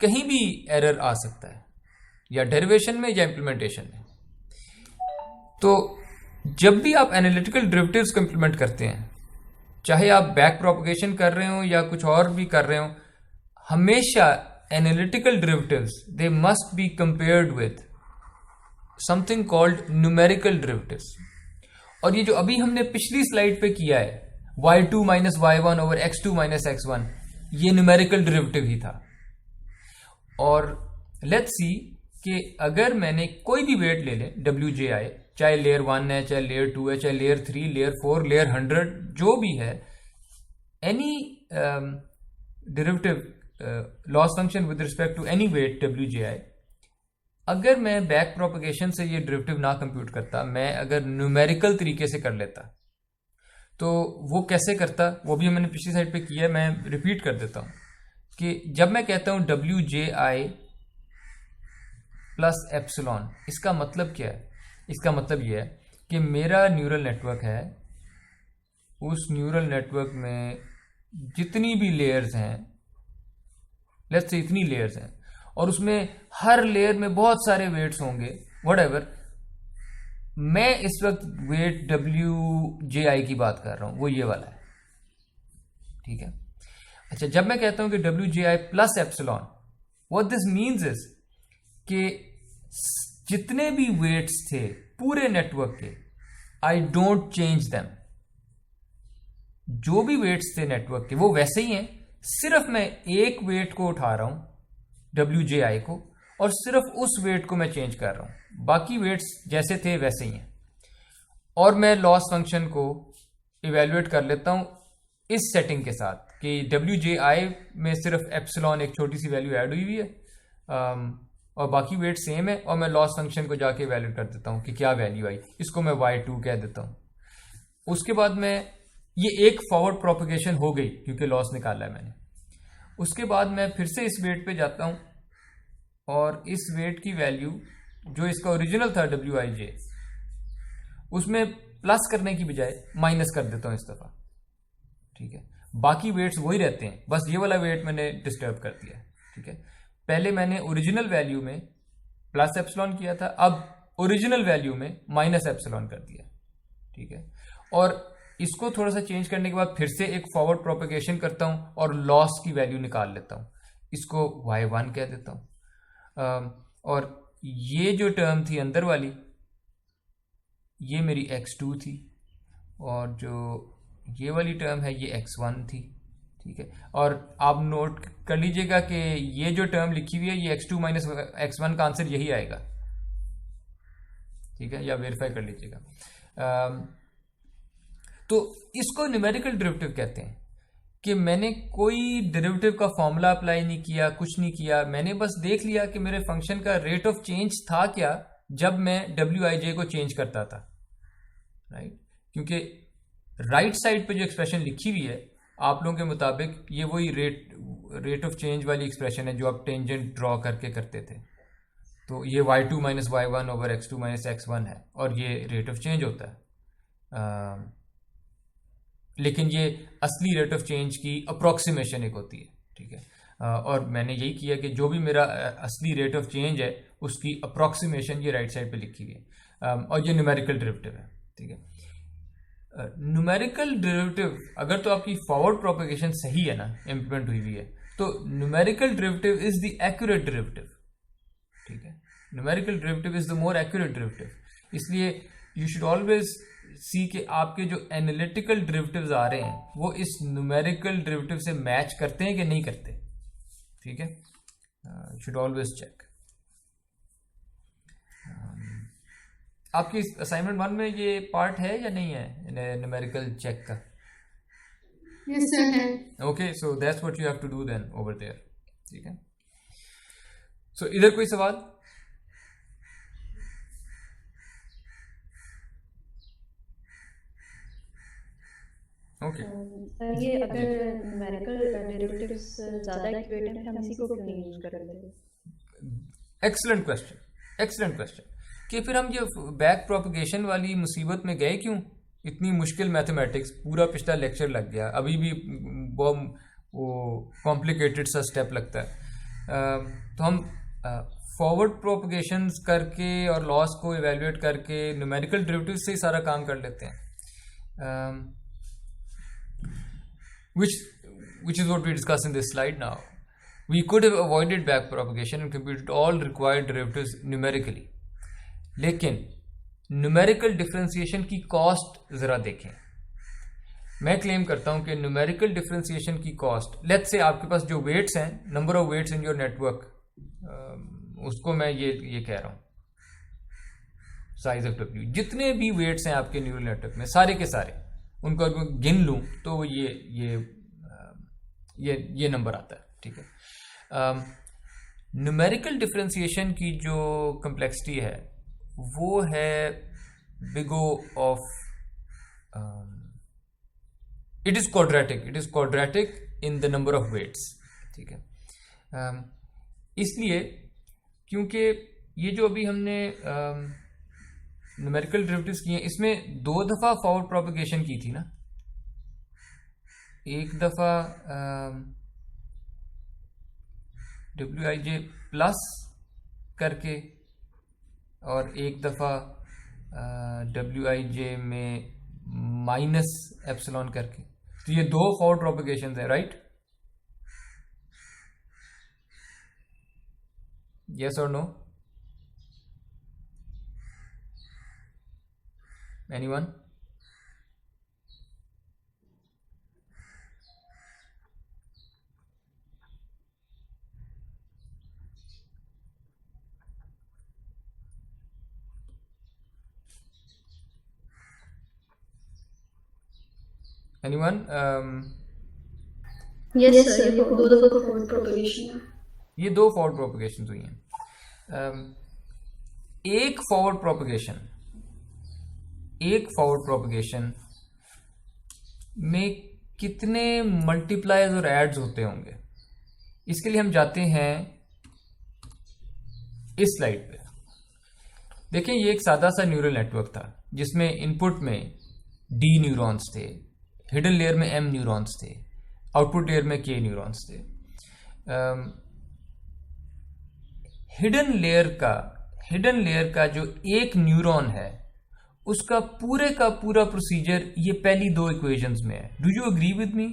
[SPEAKER 1] कहीं भी एरर आ सकता है, या डेरिवेशन में या इम्प्लीमेंटेशन में। तो जब भी आप एनालिटिकल डेरिवेटिव्स को इम्प्लीमेंट करते हैं, चाहे आप बैक प्रोपगेशन कर रहे हो या कुछ और भी कर रहे हो, हमेशा analytical derivatives they must be compared with something called numerical derivatives. और ये जो अभी हमने पिछली स्लाइड पे किया है, y2 minus y1 over x2 minus x1, ये न्यूमेरिकल डेरिवेटिव ही था। और लेट्स सी कि अगर मैंने कोई भी वेट ले लें WJI, चाहे लेयर 1 है, चाहे लेयर 2 है, चाहे लेयर 3, लेयर 4, लेयर 100, जो भी है, any derivative loss function with respect to any weight WJI, अगर मैं बैक प्रोपगेशन से ये डेरिवेटिव ना कंप्यूट करता, मैं अगर न्यूमेरिकल तरीके से कर लेता, तो वो कैसे करता, वो भी मैंने पिछली साइड पे किया है, मैं रिपीट कर देता हूँ कि जब मैं कहता हूँ WJI प्लस एप्सिलॉन, इसका मतलब क्या है? इसका मतलब ये है कि मेरा न्यूरल नेटवर्क है, उस न्यूरल नेटवर्क में जितनी भी लेयर्स हैं, लेट्स से इतनी लेयर्स हैं, और उसमें हर लेयर में बहुत सारे वेट्स होंगे, व्हाटएवर, मैं इस वक्त वेट WJI की बात कर रहा हूं, वो ये वाला है, ठीक है। अच्छा, जब मैं कहता हूं कि WJI plus epsilon, what this means is कि जितने भी वेट्स थे पूरे नेटवर्क के, आई डोंट चेंज देम। जो भी वेट्स थे नेटवर्क के वो वैसे ही हैं, सिर्फ मैं एक वेट को उठा रहा हूं WJI को, और सिर्फ उस वेट को मैं चेंज कर रहा हूं, बाकी वेट्स जैसे थे वैसे ही हैं। और मैं लॉस फंक्शन को इवेल्युएट कर लेता हूं इस सेटिंग के साथ कि WJI में सिर्फ एप्सिलॉन एक छोटी सी वैल्यू ऐड हुई है, और बाकी वेट सेम है, और मैं लॉस फंक्शन को जाके इवेल्युएट कर देता हूं कि क्या वैल्यू आई, इसको मैं Y2 कह देता हूं। उसके बाद मैं ये एक फॉरवर्ड प्रोपगेशन हो गई क्योंकि लॉस निकाला है मैंने। उसके बाद मैं फिर से इस वेट पे जाता हूं और इस वेट की वैल्यू जो इसका ओरिजिनल था WIJ, उसमें प्लस करने की बजाय माइनस कर देता हूं इस दफा, ठीक है। बाकी वेट्स वही रहते हैं, बस ये वाला वेट मैंने डिस्टर्ब कर दिया, ठीक है। पहले मैंने ओरिजिनल वैल्यू में प्लस एप्सिलॉन किया था, अब ओरिजिनल वैल्यू में माइनस एप्सिलॉन कर दिया, ठीक है। और इसको थोड़ा सा चेंज करने के बाद फिर से एक फॉरवर्ड प्रोपगेशन करता हूं और लॉस की वैल्यू निकाल लेता हूं, इसको Y1 कह देता हूं। और ये जो टर्म थी अंदर वाली, ये मेरी X2 थी, और जो ये वाली टर्म है ये X1 थी, ठीक है। और आप नोट कर लीजिएगा कि ये जो टर्म लिखी हुई है ये X2 माइनस X1 का आंसर यही आएगा, ठीक है, या वेरीफाई कर लीजिएगा। तो इसको न्यूमेरिकल डेरिवेटिव कहते हैं कि मैंने कोई डेरिवेटिव का फॉर्मूला अप्लाई नहीं किया, कुछ नहीं किया, मैंने बस देख लिया कि मेरे फंक्शन का रेट ऑफ चेंज था क्या जब मैं WIJ को चेंज करता था, राइट। क्योंकि राइट साइड पे जो एक्सप्रेशन लिखी हुई है आप लोगों के मुताबिक ये वही रेट ऑफ चेंज वाली एक्सप्रेशन है जो आप टेंजेंट ड्रॉ करके करते थे। तो ये Y2 minus Y1 over X2 minus X1 है, और ये रेट ऑफ चेंज होता है। लेकिन ये असली रेट ऑफ चेंज की अप्रॉक्सीमेशन एक होती है, ठीक है। और मैंने यही किया कि जो भी मेरा असली रेट ऑफ चेंज है उसकी अप्रॉक्सीमेशन ये राइट साइड पे लिखी हुई है, और ये न्यूमेरिकल डेरिवेटिव है, ठीक है। न्यूमेरिकल डेरिवेटिव अगर तो आपकी फॉरवर्ड प्रोपगेशन सही है ना, इम्प्लीमेंट हुई हुई है, तो numerical derivative is the accurate derivative, ठीक है। Numerical derivative is the more accurate derivative. इसलिए यू शुड ऑलवेज सी कि आपके जो एनालिटिकल डेरिवेटिव्स आ रहे हैं वो इस न्यूमेरिकल डेरिवेटिव से मैच करते हैं कि नहीं करते, ठीक है। Should always check. आपकी असाइनमेंट 1 में ये पार्ट है या नहीं है न्यूमेरिकल चेक का?
[SPEAKER 2] यस सर है।
[SPEAKER 1] Okay, so that's what you have to do then over there, ठीक है। सो इधर कोई सवाल? ओके,
[SPEAKER 3] सर ये अगर न्यूमेरिकल डेरिवेटिव्स ज़्यादा एक्यूरेट हैं, हम इसी को क्यों नहीं यूज कर लेते?
[SPEAKER 1] Excellent question, excellent question. कि फिर हम ये बैक प्रोपगेशन वाली मुसीबत में गए क्यों? इतनी मुश्किल मैथमेटिक्स, पूरा पिछला लेक्चर लग गया, अभी भी बहुत वो कॉम्प्लिकेटेड सा स्टेप लगता है। तो हम फॉरवर्ड प्रोपगेशंस करके और लॉस को इवेल्युएट करके न्यूमेरिकल डेरिवेटिव से ही सारा काम कर लेते हैं, which is what we discuss in this slide now. We could have avoided back propagation and computed all required derivatives numerically. लेकिन न्यूमेरिकल डिफरेंशिएशन की कॉस्ट जरा देखें। मैं क्लेम करता हूं कि न्यूमेरिकल डिफरेंशिएशन की कॉस्ट, लेट्स से आपके पास जो वेट्स हैं, number of weights in your network, उसको मैं ये कह रहा हूं, साइज ऑफ डब्ल्यू, जितने भी वेट्स हैं आपके न्यूरल नेटवर्क में सारे के सारे, उनको अगर मैं गिन लूँ तो ये नंबर आता है, ठीक है। न्यूमेरिकल डिफरेंशिएशन की जो कम्प्लेक्सिटी है वो है big O of, it is quadratic in the number of weights, ठीक है। इसलिए क्योंकि ये जो अभी हमने न्यूमेरिकल डेरिवेटिव्स किए हैं, इसमें 2 दफ़ा फॉरवर्ड प्रोपगेशन की थी ना, एक दफ़ा WIJ प्लस करके और एक दफ़ा WIJ में माइनस एप्सिलॉन करके। तो ये 2 फॉरवर्ड प्रोपगेशन है, राइट? यस और no? Anyone? Anyone?
[SPEAKER 5] Yes, sir. ये 2 दफा फॉरवर्ड प्रोपगेशन है।
[SPEAKER 1] ये 2 फॉरवर्ड प्रोपगेशन हुई हैं। एक फॉरवर्ड प्रोपगेशन में कितने मल्टीप्लायर्स और एड्स होते होंगे, इसके लिए हम जाते हैं इस स्लाइड पे। देखें, ये एक सादा सा न्यूरल नेटवर्क था जिसमें इनपुट में D न्यूरॉन्स थे, हिडन लेयर में M न्यूरॉन्स थे, आउटपुट लेयर में K न्यूरॉन्स थे। हिडन लेयर का जो एक न्यूरॉन है उसका पूरे का पूरा प्रोसीजर ये पहली 2 इक्वेशंस में है। Do you agree with me?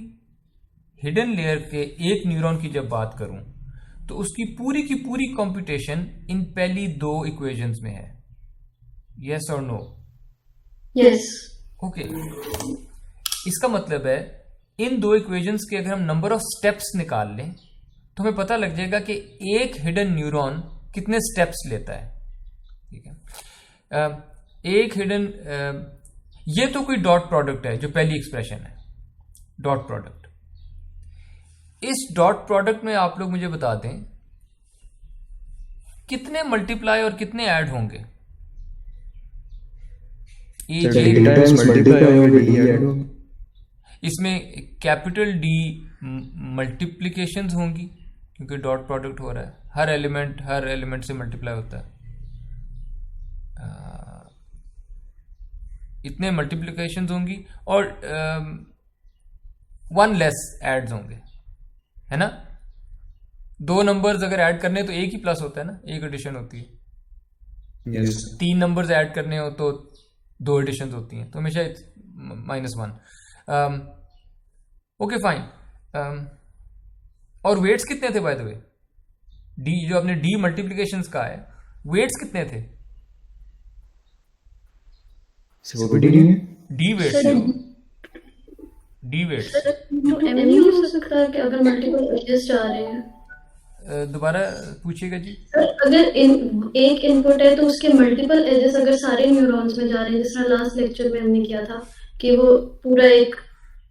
[SPEAKER 1] Hidden layer के एक न्यूरॉन की जब बात करूं तो उसकी पूरी की पूरी कंप्यूटेशन इन पहली 2 इक्वेशंस में है। यस और नो?
[SPEAKER 5] यस।
[SPEAKER 1] ओके, इसका मतलब है इन 2 इक्वेशंस के अगर हम नंबर ऑफ स्टेप्स निकाल लें तो हमें पता लग जाएगा कि एक हिडन न्यूरॉन कितने स्टेप्स लेता है, ठीक है। एक हिडन, ये तो कोई डॉट प्रोडक्ट है जो पहली एक्सप्रेशन है, डॉट प्रोडक्ट। इस डॉट प्रोडक्ट में आप लोग मुझे बता दें कितने मल्टीप्लाई और कितने ऐड होंगे? इसमें कैपिटल D मल्टीप्लिकेशंस होंगी क्योंकि डॉट प्रोडक्ट हो रहा है, हर एलिमेंट से मल्टीप्लाई होता है। इतने मल्टीप्लिकेशंस होंगी और 1 लेस एड्स होंगे, है ना। 2 नंबर्स अगर ऐड करने तो एक ही प्लस होता है ना, एक एडिशन होती है।
[SPEAKER 4] yes.
[SPEAKER 1] 3 नंबर्स ऐड करने हो तो 2 एडिशन होती हैं, तो हमेशा -1। Okay fine. और वेट्स कितने थे बाय द वे? D जो आपने D मल्टीप्लिकेशंस का है, वेट्स कितने थे? D वेट्स
[SPEAKER 5] नहीं हो सकता कि अगर मल्टीपल एजेस जा रहे हैं।
[SPEAKER 1] दोबारा पूछिएगा जी।
[SPEAKER 5] अगर एक इनपुट है तो उसके मल्टीपल एजेस अगर सारे न्यूरॉन्स में जा रहे हैं, जिस तरह लास्ट लेक्चर में हमने किया था कि वो पूरा एक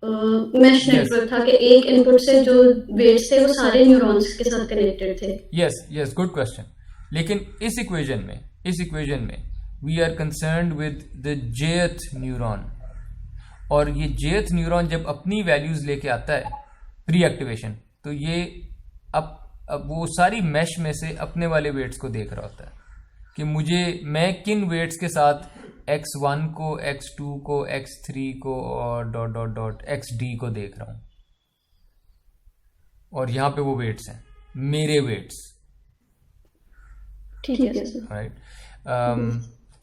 [SPEAKER 5] मैश नेटवर्क था कि एक इनपुट से जो वेट्स थे वो सारे न्यूरॉन्स के साथ कनेक्टेड थे।
[SPEAKER 1] Yes, good question. लेकिन इस इक्वेशन में we are concerned with the jth neuron, और ये jth न्यूरॉन जब अपनी वैल्यूज लेके आता है प्री एक्टिवेशन, तो ये अब वो सारी मैश में से अपने वाले वेट्स को देख रहा होता है कि मैं किन वेट्स के साथ x1 को, x2 को, x3 को और डॉट डॉट डॉट xd को देख रहा हूं, और यहां पे वो वेट्स हैं, मेरे वेट्स,
[SPEAKER 5] ठीक है सर,
[SPEAKER 1] राइट।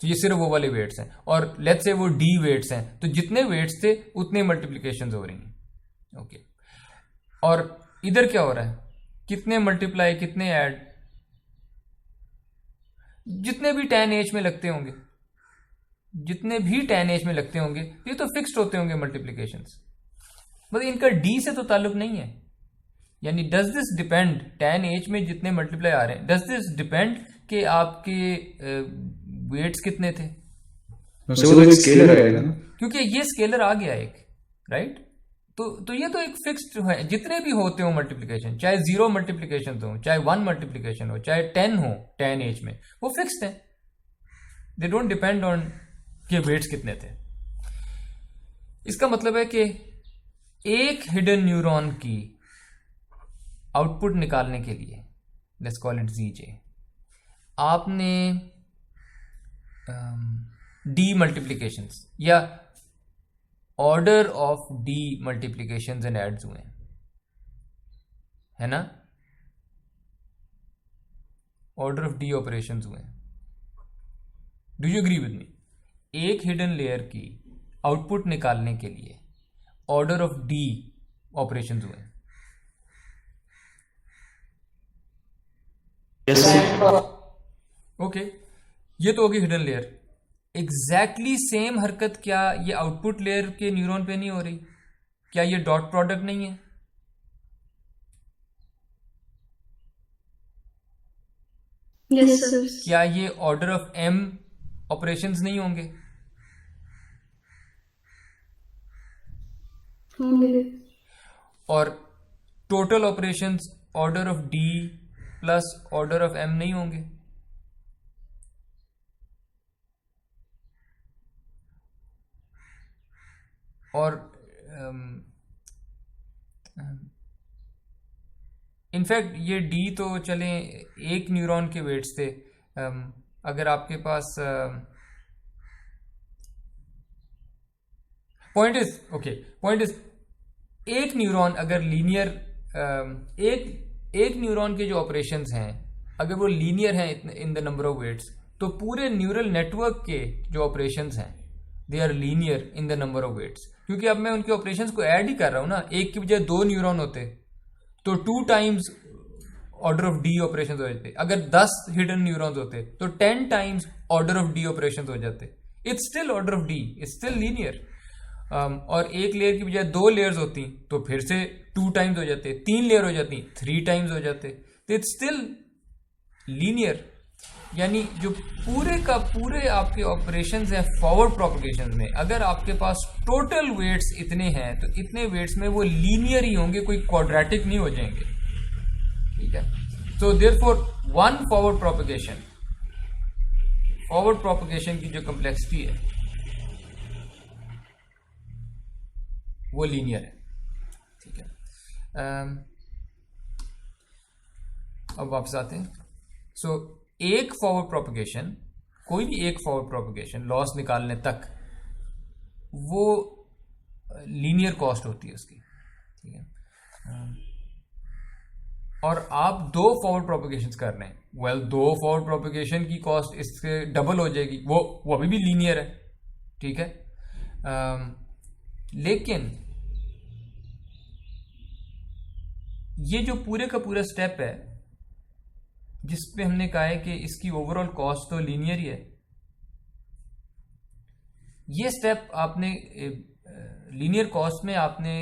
[SPEAKER 1] तो ये सिर्फ वो वाले वेट्स हैं, और लेट्स से वो D वेट्स हैं, तो जितने वेट्स थे उतने मल्टीप्लिकेशंस हो रही हैं। ओके, और इधर क्या हो रहा है? कितने मल्टीप्लाई, कितने ऐड? जितने भी 10H में लगते होंगे, ये तो फिक्स्ड होते होंगे मल्टीप्लिकेशंस, मतलब इनका D से तो ताल्लुक नहीं है। यानी डज दिस डिपेंड, 10H में जितने मल्टीप्लाई आ रहे हैं, डज दिस डिपेंड कि आपके वेट्स कितने थे?
[SPEAKER 4] वैसे वो तो एक स्केलर आएगा ना।
[SPEAKER 1] क्योंकि ये स्केलर आ गया एक, राइट। तो ये तो एक फिक्स्ड है, जितने भी होते हो मल्टीप्लिकेशन, चाहे 0 मल्टीप्लिकेशन हो, चाहे 1 मल्टीप्लिकेशन हो, चाहे 10 हो, 10 एज में, वो फिक्स्ड है। दे डोंट डिपेंड ऑन के वेट्स कितने थे। इसका मतलब है कि एक हिडन न्यूरॉन की आउटपुट निकालने के लिए, लेट्स कॉल इट ZJ, आपने डी मल्टीप्लिकेशंस या order of d multiplications and adds हुए, है ना, ऑर्डर ऑफ डी ऑपरेशंस हुए। Do you agree with me? एक हिडन लेयर की आउटपुट निकालने के लिए ऑर्डर ऑफ डी ऑपरेशंस हुए। ओके, ये तो होगी हिडन लेयर। एग्जैक्टली सेम हरकत क्या ये आउटपुट लेयर के न्यूरॉन पे नहीं हो रही? क्या ये डॉट प्रोडक्ट नहीं है?
[SPEAKER 5] Yes sir.
[SPEAKER 1] क्या ये ऑर्डर ऑफ M ऑपरेशंस नहीं होंगे?
[SPEAKER 5] होंगे।
[SPEAKER 1] और total operations order of D plus order of M नहीं होंगे? और इनफैक्ट ये D तो चले एक न्यूरॉन के वेट्स थे। अगर आपके पास पॉइंट इज एक न्यूरॉन अगर लीनियर एक न्यूरॉन के जो ऑपरेशंस हैं अगर वो लीनियर हैं in the number of weights, तो पूरे न्यूरल नेटवर्क के जो ऑपरेशंस हैं they are linear in the number of weights. क्योंकि अब मैं उनके ऑपरेशंस को ऐड ही कर रहा हूं ना, एक की बजाय 2 न्यूरॉन होते तो 2 times order of d operations हो जाते। अगर 10 हिडन न्यूरॉन्स होते तो 10 times order of d operations हो जाते। It's still order of D, it's still linear. और एक लेयर की बजाय 2 लेयर्स होती तो फिर से 2 टाइम्स हो जाते, 3 लेयर हो जाती 3 टाइम्स हो जाते, तो इट्स स्टिल लीनियर। यानी जो पूरे का पूरे आपके ऑपरेशंस हैं फॉरवर्ड प्रोपगेशन में, अगर आपके पास टोटल वेट्स इतने हैं तो इतने वेट्स में वो लीनियर ही होंगे, कोई क्वाड्रेटिक नहीं हो जाएंगे, ठीक है। So therefore one forward propagation की जो कॉम्प्लेक्सिटी है वो लीनियर है, ठीक है। अब वापस आते हैं। सो एक फॉरवर्ड प्रोपगेशन, कोई भी एक फॉरवर्ड प्रोपगेशन लॉस निकालने तक वो लीनियर कॉस्ट होती है उसकी, ठीक है। और आप 2 फॉरवर्ड प्रोपगेशंस कर रहे हैं, 2 फॉरवर्ड प्रोपगेशन की कॉस्ट इससे डबल हो जाएगी, वो अभी भी लीनियर है, ठीक है। लेकिन ये जो पूरे का पूरा स्टेप है जिसपे हमने कहा है कि इसकी ओवरऑल कॉस्ट तो लीनियर ही है, ये स्टेप आपने लीनियर कॉस्ट में आपने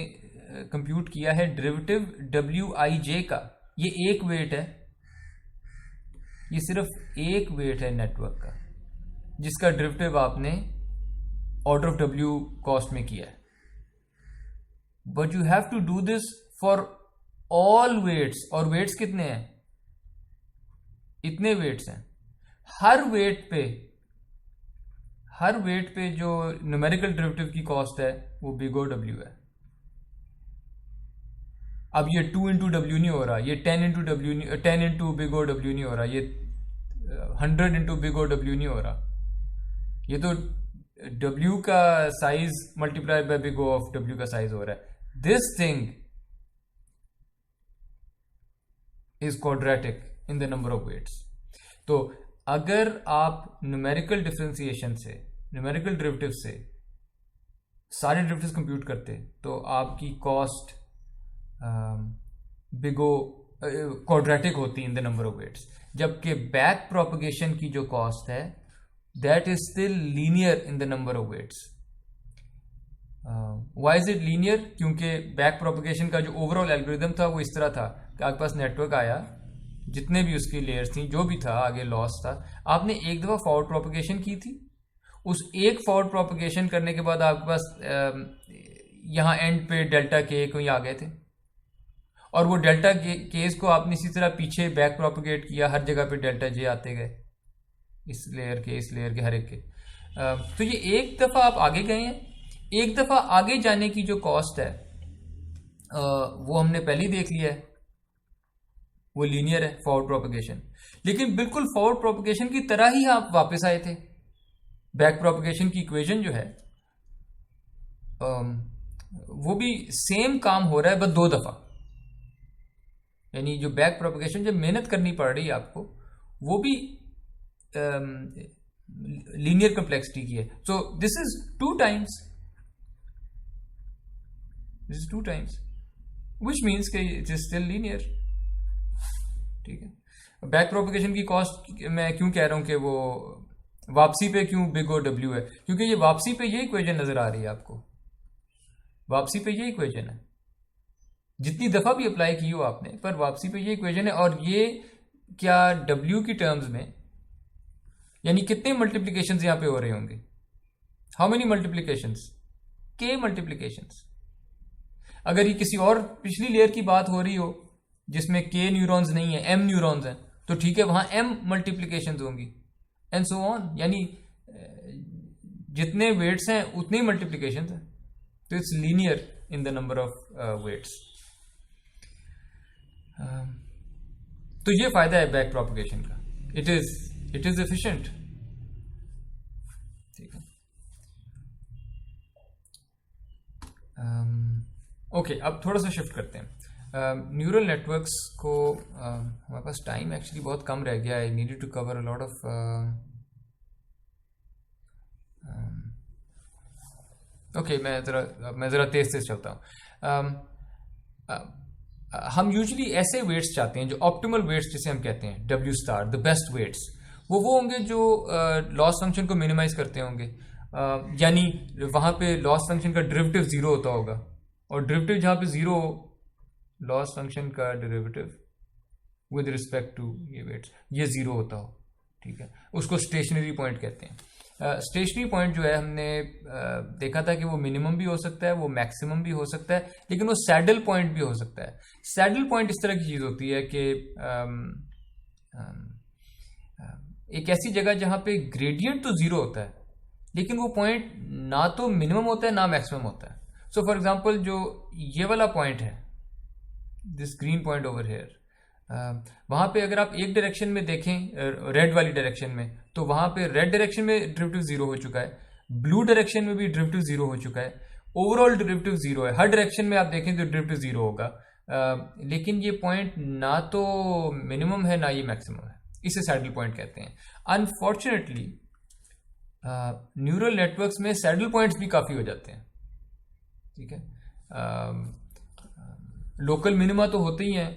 [SPEAKER 1] कंप्यूट किया है डेरिवेटिव Wij का। ये एक वेट है, ये सिर्फ एक वेट है नेटवर्क का जिसका डेरिवेटिव आपने ऑर्डर ऑफ W कॉस्ट में किया है। But you have to do this for all weights. और वेट्स कितने हैं? इतने वेट्स हैं। हर वेट पे जो न्यूमेरिकल डेरिवेटिव की कॉस्ट है वो बिग O W है। अब ये 2 into W नहीं हो रहा, ये 10 into बिग O W नहीं हो रहा, ये 100 into बिग O W नहीं हो रहा, ये तो W का size multiplied by big O of W का साइज हो रहा है। This thing is quadratic in the number of weights. तो अगर आप न्यूमेरिकल डिफरेंशिएशन से, न्यूमेरिकल डेरिवेटिव से सारे डेरिवेटिव्स कंप्यूट करते तो आपकी कॉस्ट बिग O क्वाड्रेटिक होती in the number of weights. जबकि बैक प्रोपगेशन की जो कॉस्ट है that is still linear in the number of weights. Why is it linear? क्योंकि बैक प्रोपगेशन का जो ओवरऑल एल्गोरिथम था वो इस तरह था कि आपके पास नेटवर्क आया, जितने भी उसकी लेयर्स थी, जो भी था, आगे लॉस था, आपने एक दफा फॉरवर्ड प्रोपगेशन की थी, उस एक फॉरवर्ड प्रोपगेशन करने के बाद आपके पास यहाँ एंड पे डेल्टा के कोई आ गए थे, और वो डेल्टा केस को आपने इसी तरह पीछे बैक प्रोपगेट किया, हर जगह पे डेल्टा जे आते गए, इस लेयर के हर एक के। तो ये एक दफ़ा आप आगे गए हैं। एक दफ़ा आगे जाने की जो कॉस्ट है वो हमने पहले ही देख लिया है, वो लीनियर है फॉरवर्ड प्रोपगेशन। लेकिन बिल्कुल फॉरवर्ड प्रोपगेशन की तरह ही आप वापस आए थे। बैक प्रोपगेशन की इक्वेशन जो है वो भी सेम काम हो रहा है, बस 2 दफ़ा। यानी जो बैक प्रोपगेशन जब मेहनत करनी पड़ रही है आपको, वो भी लीनियर कम्प्लेक्सिटी की है। सो this is 2 times, which means कि इट इज स्टिल लीनियर। ठीक है। बैक प्रोपगेशन की कॉस्ट मैं क्यों कह रहा हूं कि वो वापसी पे क्यों बिग ओ डब्ल्यू है, क्योंकि ये वापसी पे ये इक्वेशन नजर आ रही है आपको। वापसी पे ये इक्वेशन है, जितनी दफा भी अप्लाई की हो आपने, पर वापसी पे ये इक्वेशन है। और ये क्या डब्ल्यू की टर्म्स में, यानी कितने मल्टीप्लीकेशंस यहां पे हो रहे होंगे? How many multiplications? के मल्टीप्लीकेशंस। अगर ये किसी और पिछली लेयर की बात हो रही हो जिसमें के न्यूरॉन्स नहीं है, एम न्यूरॉन्स हैं, तो ठीक है, वहां एम मल्टीप्लीकेशंस होंगी, एंड सो ऑन। यानी जितने वेट्स हैं उतने ही मल्टीप्लीकेशंस हैं। तो it's linear in the number of weights. तो ये फायदा है बैक प्रोपगेशन का, इट इज एफिशिएंट। ठीक है। ओके, अब थोड़ा सा शिफ्ट करते हैं न्यूरल नेटवर्क्स को। हमारे पास टाइम एक्चुअली बहुत कम रह गया। I needed to cover a lot of okay, मैं ज़रा तेज चलता हूँ। हम यूजुअली ऐसे वेट्स चाहते हैं जो ऑप्टिमल वेट्स जिसे हम कहते हैं W star, the best weights, वो होंगे जो लॉस फंक्शन को मिनिमाइज करते होंगे। यानी वहाँ पे लॉस फंक्शन का डेरिवेटिव 0 होता होगा, और डेरिवेटिव जहाँ पे 0 हो, लॉस फंक्शन का डेरिवेटिव विद रिस्पेक्ट टू ये वेट्स, ये 0 होता हो। ठीक है, उसको स्टेशनरी पॉइंट कहते हैं। स्टेशनरी पॉइंट जो है, हमने देखा था कि वो मिनिमम भी हो सकता है, वो मैक्सिमम भी हो सकता है, लेकिन वो सैडल पॉइंट भी हो सकता है। सैडल पॉइंट इस तरह की चीज़ होती है कि एक ऐसी जगह जहाँ पे ग्रेडियंट तो 0 होता है, लेकिन वो पॉइंट ना तो मिनिमम होता है ना मैक्सिमम होता है। सो फॉर एग्जाम्पल, जो ये वाला पॉइंट है, this green point over here, वहाँ पे अगर आप एक डायरेक्शन में देखें, रेड वाली डायरेक्शन में, तो वहाँ पे रेड डायरेक्शन में डेरिवेटिव 0 हो चुका है, ब्लू डायरेक्शन में भी डेरिवेटिव 0 हो चुका है, ओवरऑल डेरिवेटिव 0 है। हर डायरेक्शन में आप देखें तो डेरिवेटिव 0 होगा, लेकिन ये पॉइंट ना तो मिनिमम है ना ये मैक्सिमम है। इसे सैडल पॉइंट कहते हैं। अनफॉर्चुनेटली न्यूरल नेटवर्क्स में सैडल पॉइंट्स भी काफ़ी हो जाते हैं। ठीक है, लोकल मिनिमा तो होते ही हैं,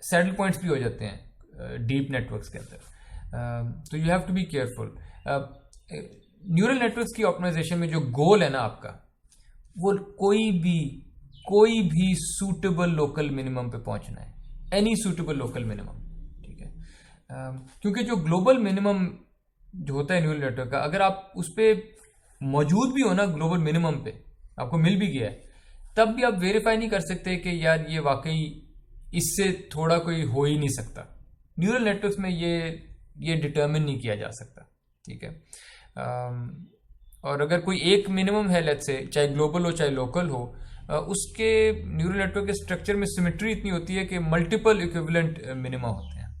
[SPEAKER 1] सैडल पॉइंट्स भी हो जाते हैं डीप नेटवर्क्स के अंदर। तो you have to be careful. Neural networks की ऑप्टिमाइजेशन में जो गोल है ना आपका, वो कोई भी सूटेबल लोकल मिनिमम पे पहुंचना है, एनी सूटेबल लोकल मिनिमम। ठीक है, क्योंकि जो ग्लोबल मिनिमम जो होता है न्यूरल नेटवर्क का, अगर आप उस पर मौजूद भी हो ना, ग्लोबल मिनिमम पे आपको मिल भी गया है, तब भी आप वेरीफाई नहीं कर सकते कि यार ये वाकई इससे थोड़ा कोई हो ही नहीं सकता। न्यूरल नेटवर्क्स में ये डिटर्मिन नहीं किया जा सकता। ठीक है, और अगर कोई एक मिनिमम है, लेट्स से, चाहे ग्लोबल हो चाहे लोकल हो, उसके न्यूरल नेटवर्क के स्ट्रक्चर में सिमेट्री इतनी होती है कि मल्टीपल इक्विवेलेंट मिनिमा होते हैं।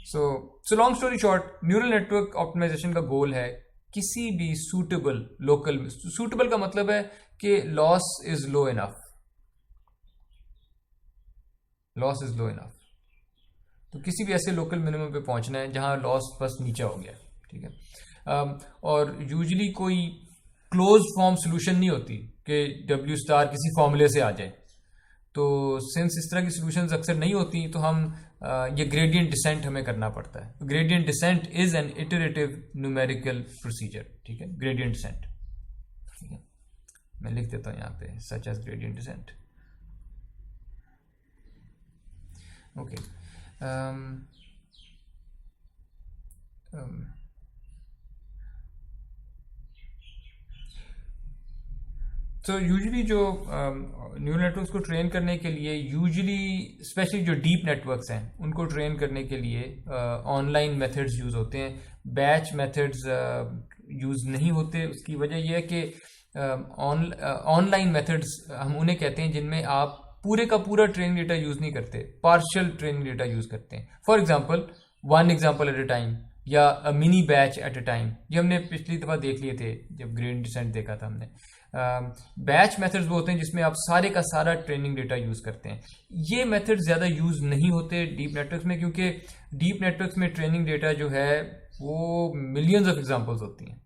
[SPEAKER 1] So long story short, neural network optimization का गोल है किसी भी सूटेबल लोकल, सूटेबल का मतलब है कि लॉस इज लो इनफ, तो किसी भी ऐसे लोकल मिनिमम पे पहुंचना है जहां लॉस बस नीचे हो गया। ठीक है, और यूजुअली कोई क्लोज फॉर्म सोल्यूशन नहीं होती कि W स्टार किसी फॉर्मूले से आ जाए। तो सिंस इस तरह की सॉल्यूशंस अक्सर नहीं होती, तो हम ये ग्रेडियंट डिसेंट हमें करना पड़ता है। Gradient descent is an iterative numerical procedure. ठीक है, ग्रेडियंट डिसेंट। ठीक है, मैं लिख देता हूँ यहाँ पे, such as gradient descent. Okay, so usually जो न्यूरल नेटवर्क्स को ट्रेन करने के लिए यूजुअली स्पेशली जो डीप नेटवर्क्स हैं उनको ट्रेन करने के लिए ऑनलाइन मेथड्स यूज़ होते हैं, बैच मेथड्स यूज़ नहीं होते। उसकी वजह यह है कि ऑनलाइन मेथड्स हम उन्हें कहते हैं जिनमें आप पूरे का पूरा ट्रेनिंग डेटा यूज़ नहीं करते, पार्शियल ट्रेनिंग डेटा यूज़ करते हैं। For example, one example at a time या a mini batch at a time. ये हमने पिछली दफ़ा देख लिए थे जब ग्रेडिएंट डिसेंट देखा था हमने। बैच मेथड्स वो होते हैं जिसमें आप सारे का सारा ट्रेनिंग डेटा यूज़ करते हैं। ये मेथड ज़्यादा यूज़ नहीं होते डीप नेटवर्क्स में, क्योंकि डीप नेटवर्क्स में ट्रेनिंग डेटा जो है वो मिलियंस ऑफ एग्जांपल्स होती हैं।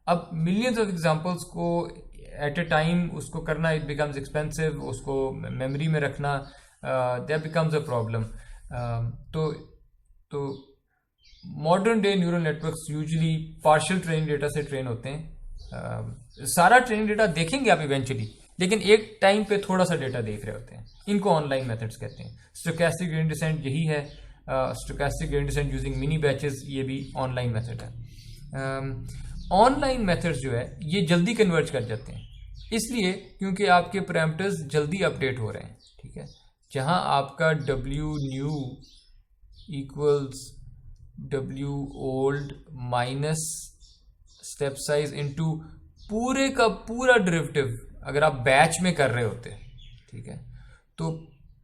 [SPEAKER 1] अब मिलियंस ऑफ एग्जांपल्स को एट अ टाइम उसको करना, इट बिकम्स एक्सपेंसिव, उसको मेमोरी में रखना दैट बिकम्स अ प्रॉब्लम। तो modern day neural networks usually partial training data से ट्रेन होते हैं। सारा ट्रेनिंग डेटा देखेंगे आप इवेंचुअली, लेकिन एक टाइम पे थोड़ा सा डेटा देख रहे होते हैं। इनको ऑनलाइन मेथड्स कहते हैं। स्टोकेस्टिक ग्रेडिएंट डिसेंट यही है। Stochastic gradient descent using mini batches, ये भी ऑनलाइन मेथड है। ऑनलाइन मेथड्स जो है ये जल्दी कन्वर्ज कर जाते हैं, इसलिए क्योंकि आपके पैरामीटर्स जल्दी अपडेट हो रहे हैं। ठीक है, जहां आपका w new equals w old minus step size into पूरे का पूरा डेरिवेटिव अगर आप बैच में कर रहे होते, ठीक है, तो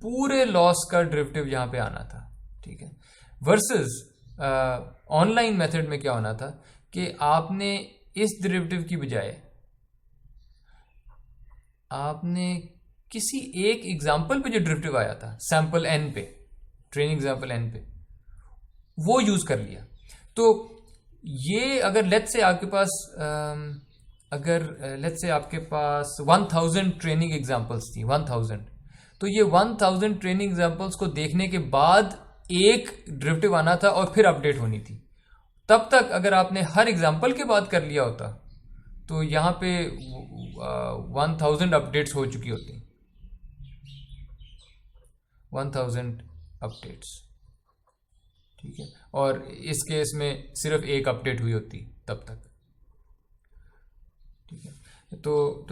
[SPEAKER 1] पूरे लॉस का डेरिवेटिव यहां पे आना था। ठीक है, वर्सेस ऑनलाइन मेथड में क्या होना था कि आपने इस डेरिवेटिव की बजाय आपने किसी एक एग्जाम्पल पे जो डेरिवेटिव आया था, सैंपल n पे, ट्रेनिंग एग्जाम्पल n पे, वो यूज कर लिया। तो ये अगर लेट्स से आपके पास 1000 ट्रेनिंग एग्जाम्पल्स थी, 1000, तो ये 1000 ट्रेनिंग एग्जाम्पल्स को देखने के बाद एक डेरिवेटिव आना था और फिर अपडेट होनी थी। तब तक अगर आपने हर एग्जाम्पल के बाद कर लिया होता तो यहाँ पे 1000 अपडेट्स हो चुकी होती, 1000 अपडेट्स। ठीक है, और इस केस में सिर्फ एक अपडेट हुई होती तब तक। ठीक है, तो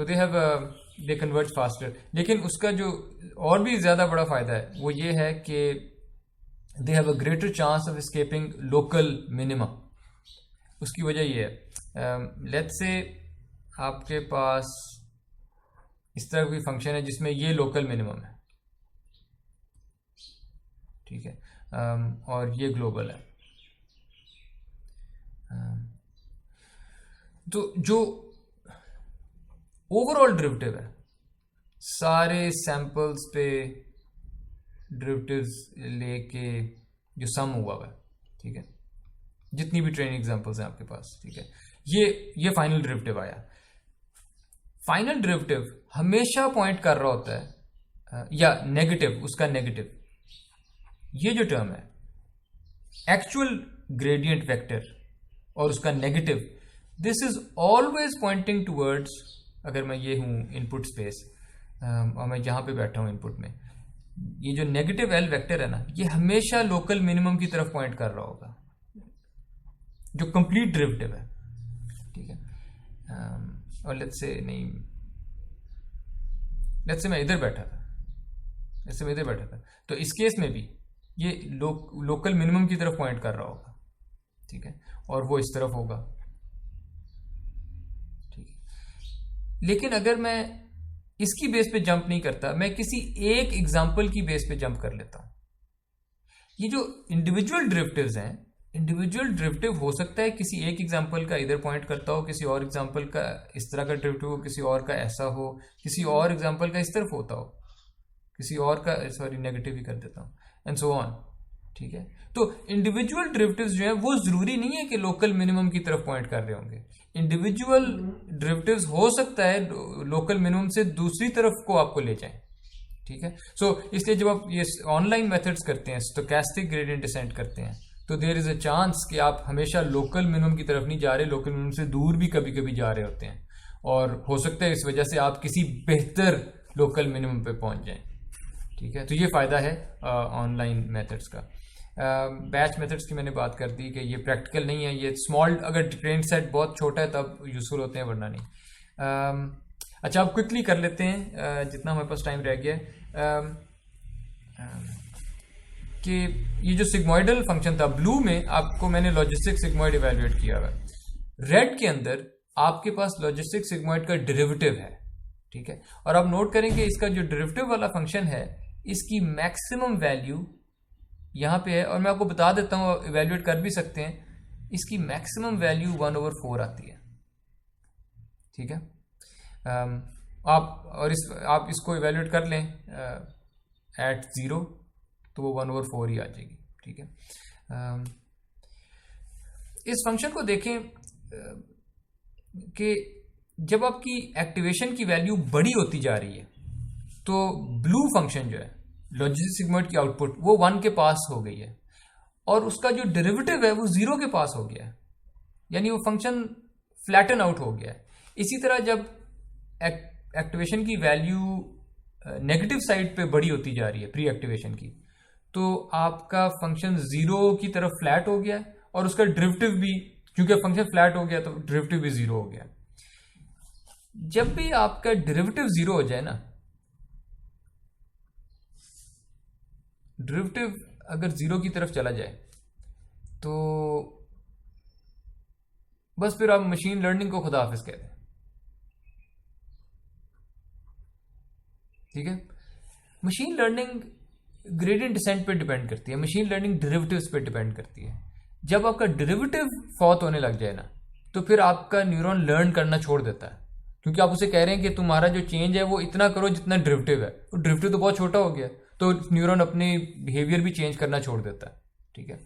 [SPEAKER 1] दे कन्वर्ज फास्टर। लेकिन उसका जो और भी ज़्यादा बड़ा फ़ायदा है वो ये है कि they have a greater chance of escaping local minima. उसकी वजह ये है, लेट्स से आपके पास इस तरह कोई फंक्शन है जिसमें ये लोकल मिनिमम है, ठीक है, और ये ग्लोबल है। तो जो ओवरऑल डेरिवेटिव है, सारे सैंपल्स पे डेरिवेटिव्स लेके जो सम हुआ है, ठीक है, जितनी भी ट्रेनिंग एग्जांपल्स हैं आपके पास, ठीक है, ये फाइनल डेरिवेटिव आया। फाइनल डेरिवेटिव हमेशा पॉइंट कर रहा होता है, या नेगेटिव, उसका नेगेटिव, ये जो टर्म है एक्चुअल ग्रेडियंट वेक्टर और उसका negative, this is always pointing towards, अगर मैं ये हूं इनपुट स्पेस और मैं यहां पे बैठा हूं इनपुट में, ये जो नेगेटिव एल वेक्टर है ना, ये हमेशा लोकल मिनिमम की तरफ पॉइंट कर रहा होगा, जो कंप्लीट डेरिवेटिव है। ठीक है, और लेट्स से मैं इधर बैठा था, तो इस केस में भी ये लोकल मिनिमम की तरफ पॉइंट कर रहा होगा। ठीक है, और वो इस तरफ होगा। ठीक है, लेकिन अगर मैं इसकी बेस पे जंप नहीं करता, मैं किसी एक एग्जाम्पल की बेस पे जंप कर लेता हूं। ये जो इंडिविजुअल डेरिवेटिव्स हैं, इंडिविजुअल डेरिवेटिव हो सकता है किसी एक एग्जाम्पल का इधर पॉइंट करता हो, किसी और एग्जाम्पल का इस तरह का डेरिवेटिव हो, किसी और का ऐसा हो, किसी और एग्जाम्पल का इस तरफ होता हो, किसी और का, सॉरी नेगेटिव ही कर देता हूं, एंड सो ऑन। ठीक है, तो इंडिविजुअल डेरिवेटिव्स जो है वो जरूरी नहीं है कि लोकल मिनिमम की तरफ पॉइंट कर रहे होंगे। इंडिविजुअल डेरिवेटिव्स हो सकता है लोकल मिनिमम से दूसरी तरफ को आपको ले जाएं। ठीक है, सो इसलिए जब आप ये ऑनलाइन मेथड्स करते हैं, स्टोकेस्टिक ग्रेडिएंट डिसेंट करते हैं, तो देयर इज अ चांस कि आप हमेशा लोकल मिनिमम की तरफ नहीं जा रहे, लोकल मिनिमम से दूर भी कभी कभी जा रहे होते हैं, और हो सकता है इस वजह से आप किसी बेहतर लोकल मिनिमम पे पहुंच जाएं। ठीक है, तो ये फ़ायदा है ऑनलाइन मेथड्स का। बैच मेथड्स की मैंने बात कर दी कि ये प्रैक्टिकल नहीं है, ये स्मॉल, अगर ट्रेन सेट बहुत छोटा है तब यूजफुल होते हैं, वरना नहीं। अच्छा, आप क्विकली कर लेते हैं जितना हमारे पास टाइम रह गया है, कि ये जो सिग्मोइडल फंक्शन था ब्लू में, आपको मैंने लॉजिस्टिक सिग्मोइड इवेल्युएट किया हुआ है। रेड के अंदर आपके पास लॉजिस्टिक सिग्मोइड का डेरिवेटिव है, ठीक है। और आप नोट करेंगे इसका जो डेरिवेटिव वाला फंक्शन है, इसकी मैक्सिमम वैल्यू यहाँ पे है, और मैं आपको बता देता हूँ, इवेल्युएट कर भी सकते हैं, इसकी मैक्सिमम वैल्यू 1/4 आती है, ठीक है। आप इसको इवेल्युएट कर लें एट 0, तो वो 1/4 ही आ जाएगी, ठीक है। इस फंक्शन को देखें कि जब आपकी एक्टिवेशन की वैल्यू बड़ी होती जा रही है, तो ब्लू फंक्शन जो है लॉजिस्टिक सिग्मोइड की आउटपुट वो 1 के पास हो गई है, और उसका जो डेरिवेटिव है वो 0 के पास हो गया है, यानी वो फंक्शन फ्लैटन आउट हो गया है। इसी तरह जब एक्टिवेशन की वैल्यू नेगेटिव साइड पे बड़ी होती जा रही है प्री एक्टिवेशन की, तो आपका फंक्शन 0 की तरफ फ्लैट हो गया है, और उसका डेरिवेटिव भी, क्योंकि फंक्शन फ्लैट हो गया तो डेरिवेटिव भी 0 हो गया। जब भी आपका डेरिवेटिव 0 हो जाए ना, डेरिवेटिव अगर 0 की तरफ चला जाए, तो बस फिर आप मशीन लर्निंग को खुदा हाफिज कहते हैं, ठीक है। मशीन लर्निंग ग्रेडियंट डिसेंट पे डिपेंड करती है, मशीन लर्निंग डेरिवेटिव्स पे डिपेंड करती है। जब आपका डेरिवेटिव फॉत होने लग जाए ना, तो फिर आपका न्यूरॉन लर्न करना छोड़ देता है, क्योंकि आप उसे कह रहे हैं कि तुम्हारा जो चेंज है वो इतना करो जितना डेरिवेटिव है, तो डेरिवेटिव तो बहुत छोटा हो गया, तो न्यूरॉन अपनी बिहेवियर भी चेंज करना छोड़ देता है, ठीक है।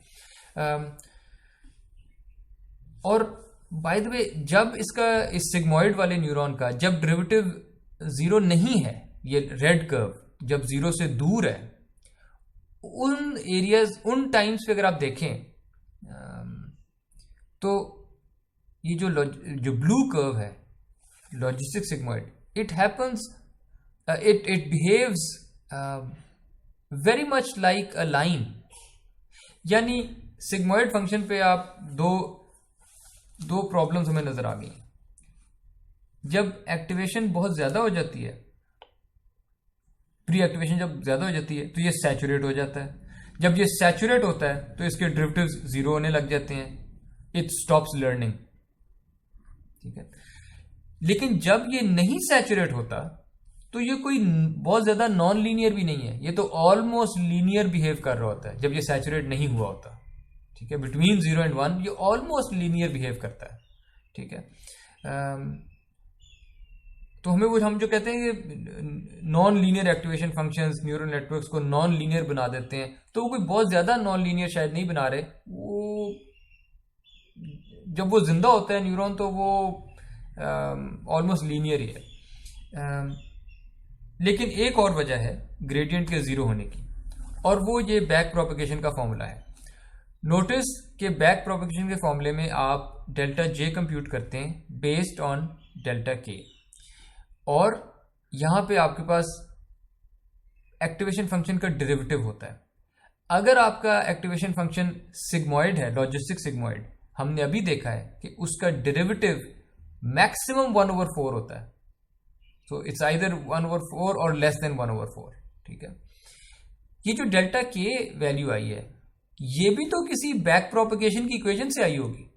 [SPEAKER 1] और बाय द वे, जब इसका इस सिग्मोइड वाले न्यूरॉन का जब डेरिवेटिव 0 नहीं है, ये रेड कर्व जब 0 से दूर है, उन एरियाज, उन टाइम्स पे अगर आप देखें, तो ये जो ब्लू कर्व है logistic sigmoid, it happens, it behaves very much like a line. यानी सिग्मोइड फंक्शन पे आप दो प्रॉब्लम्स हमें नजर आ गई। जब एक्टिवेशन बहुत ज्यादा हो जाती है, प्री एक्टिवेशन जब ज्यादा हो जाती है, तो ये सैचुरेट हो जाता है। जब ये सैचुरेट होता है तो इसके डेरिवेटिव्स 0 होने लग जाते हैं, इट स्टॉप्स लर्निंग, ठीक है। लेकिन जब ये नहीं सैचुरेट होता, तो ये कोई बहुत ज्यादा नॉन लीनियर भी नहीं है, ये तो ऑलमोस्ट लीनियर बिहेव कर रहा होता है जब ये सैचुरेट नहीं हुआ होता, ठीक है। बिटवीन 0 and 1 ये ऑलमोस्ट लीनियर बिहेव करता है, ठीक है। तो हम जो कहते हैं कि non linear activation functions neural networks को नॉन लीनियर बना देते हैं, तो वो कोई बहुत ज्यादा नॉन लीनियर शायद नहीं बना रहे। वो जब वो जिंदा होता है न्यूरॉन, तो वो ऑलमोस्ट लीनियर ही है। लेकिन एक और वजह है ग्रेडियंट के 0 होने की, और वो ये बैक प्रोपगेशन का फॉर्मूला है। नोटिस कि बैक प्रोपगेशन के फॉर्मूले में आप डेल्टा जे कंप्यूट करते हैं बेस्ड ऑन डेल्टा के, और यहां पे आपके पास एक्टिवेशन फंक्शन का डेरिवेटिव होता है। अगर आपका एक्टिवेशन फंक्शन सिग्मोइड है, लॉजिस्टिक सिग्मोइड, हमने अभी देखा है कि उसका डेरिवेटिव मैक्सिमम 1/4 होता है, तो इट्स आइदर 1/4 और लेस देन 1/4, ठीक है। ये जो डेल्टा के वैल्यू आई है, ये भी तो किसी बैक प्रोपगेशन की इक्वेशन से आई होगी।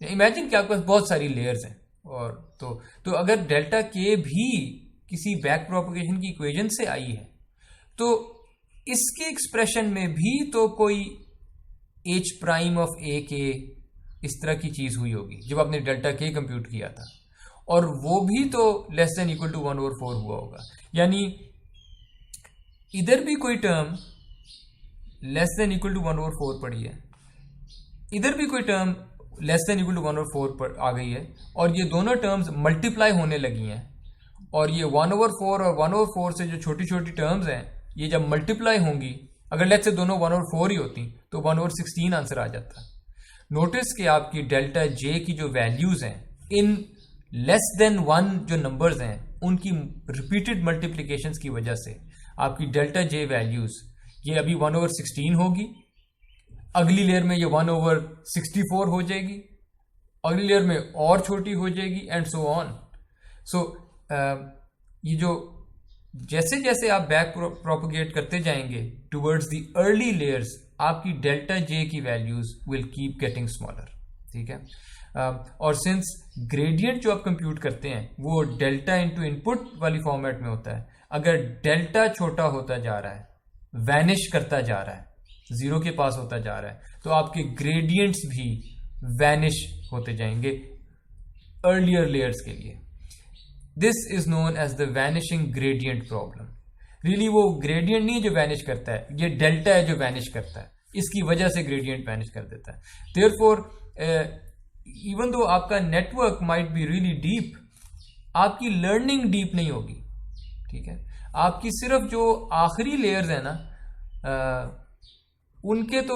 [SPEAKER 1] इमेजिन कि आपके पास बहुत सारी लेयर्स हैं, और तो अगर डेल्टा के भी किसी बैक प्रोपगेशन की इक्वेशन से आई है, तो इसके एक्सप्रेशन में भी तो कोई h प्राइम ऑफ a के इस तरह की चीज हुई होगी जब आपने डेल्टा के कंप्यूट किया था, और वो भी तो लेस देन इक्वल टू 1/4 हुआ होगा। यानी इधर भी कोई term less than equal to 1/4 पड़ी है, इधर भी कोई term less than equal to 1/4 पर आ गई है, और ये दोनों टर्म्स मल्टीप्लाई होने लगी हैं, और ये 1/4 और 1/4 से जो छोटी छोटी टर्म्स हैं, ये जब मल्टीप्लाई होंगी, अगर लेट्स से दोनों 1/4 ही होती तो 1/16 आंसर आ जाता। नोटिस कि आपकी डेल्टा जे की जो वैल्यूज हैं, इन लेस देन 1 जो नंबर्स हैं, उनकी रिपीटेड मल्टीप्लीकेशंस की वजह से आपकी डेल्टा जे वैल्यूज ये अभी 1/16 होगी, अगली लेयर में ये 1/64 हो जाएगी, अगली लेयर में और छोटी हो जाएगी, एंड सो ऑन। सो ये जो जैसे जैसे आप बैक प्रोपोगेट करते जाएंगे टुवर्ड्स द अर्ली लेयर्स, आपकी डेल्टा जे की values will keep getting smaller, ठीक है। और सिंस ग्रेडियंट जो आप कंप्यूट करते हैं वो डेल्टा इनटू इनपुट वाली फॉर्मेट में होता है, अगर डेल्टा छोटा होता जा रहा है, वैनिश करता जा रहा है, जीरो के पास होता जा रहा है, तो आपके ग्रेडियंट्स भी वैनिश होते जाएंगे अर्लियर लेयर्स के लिए। This is known as the vanishing gradient problem. Really वो ग्रेडियंट नहीं जो वैनिश करता है, ये डेल्टा है जो वैनिश करता है, इसकी वजह से ग्रेडियंट वैनिश कर देता है। देयरफॉर इवन दो आपका network might be really deep, आपकी लर्निंग डीप नहीं होगी, ठीक है। आपकी सिर्फ जो आखिरी लेयर्स है ना, उनके तो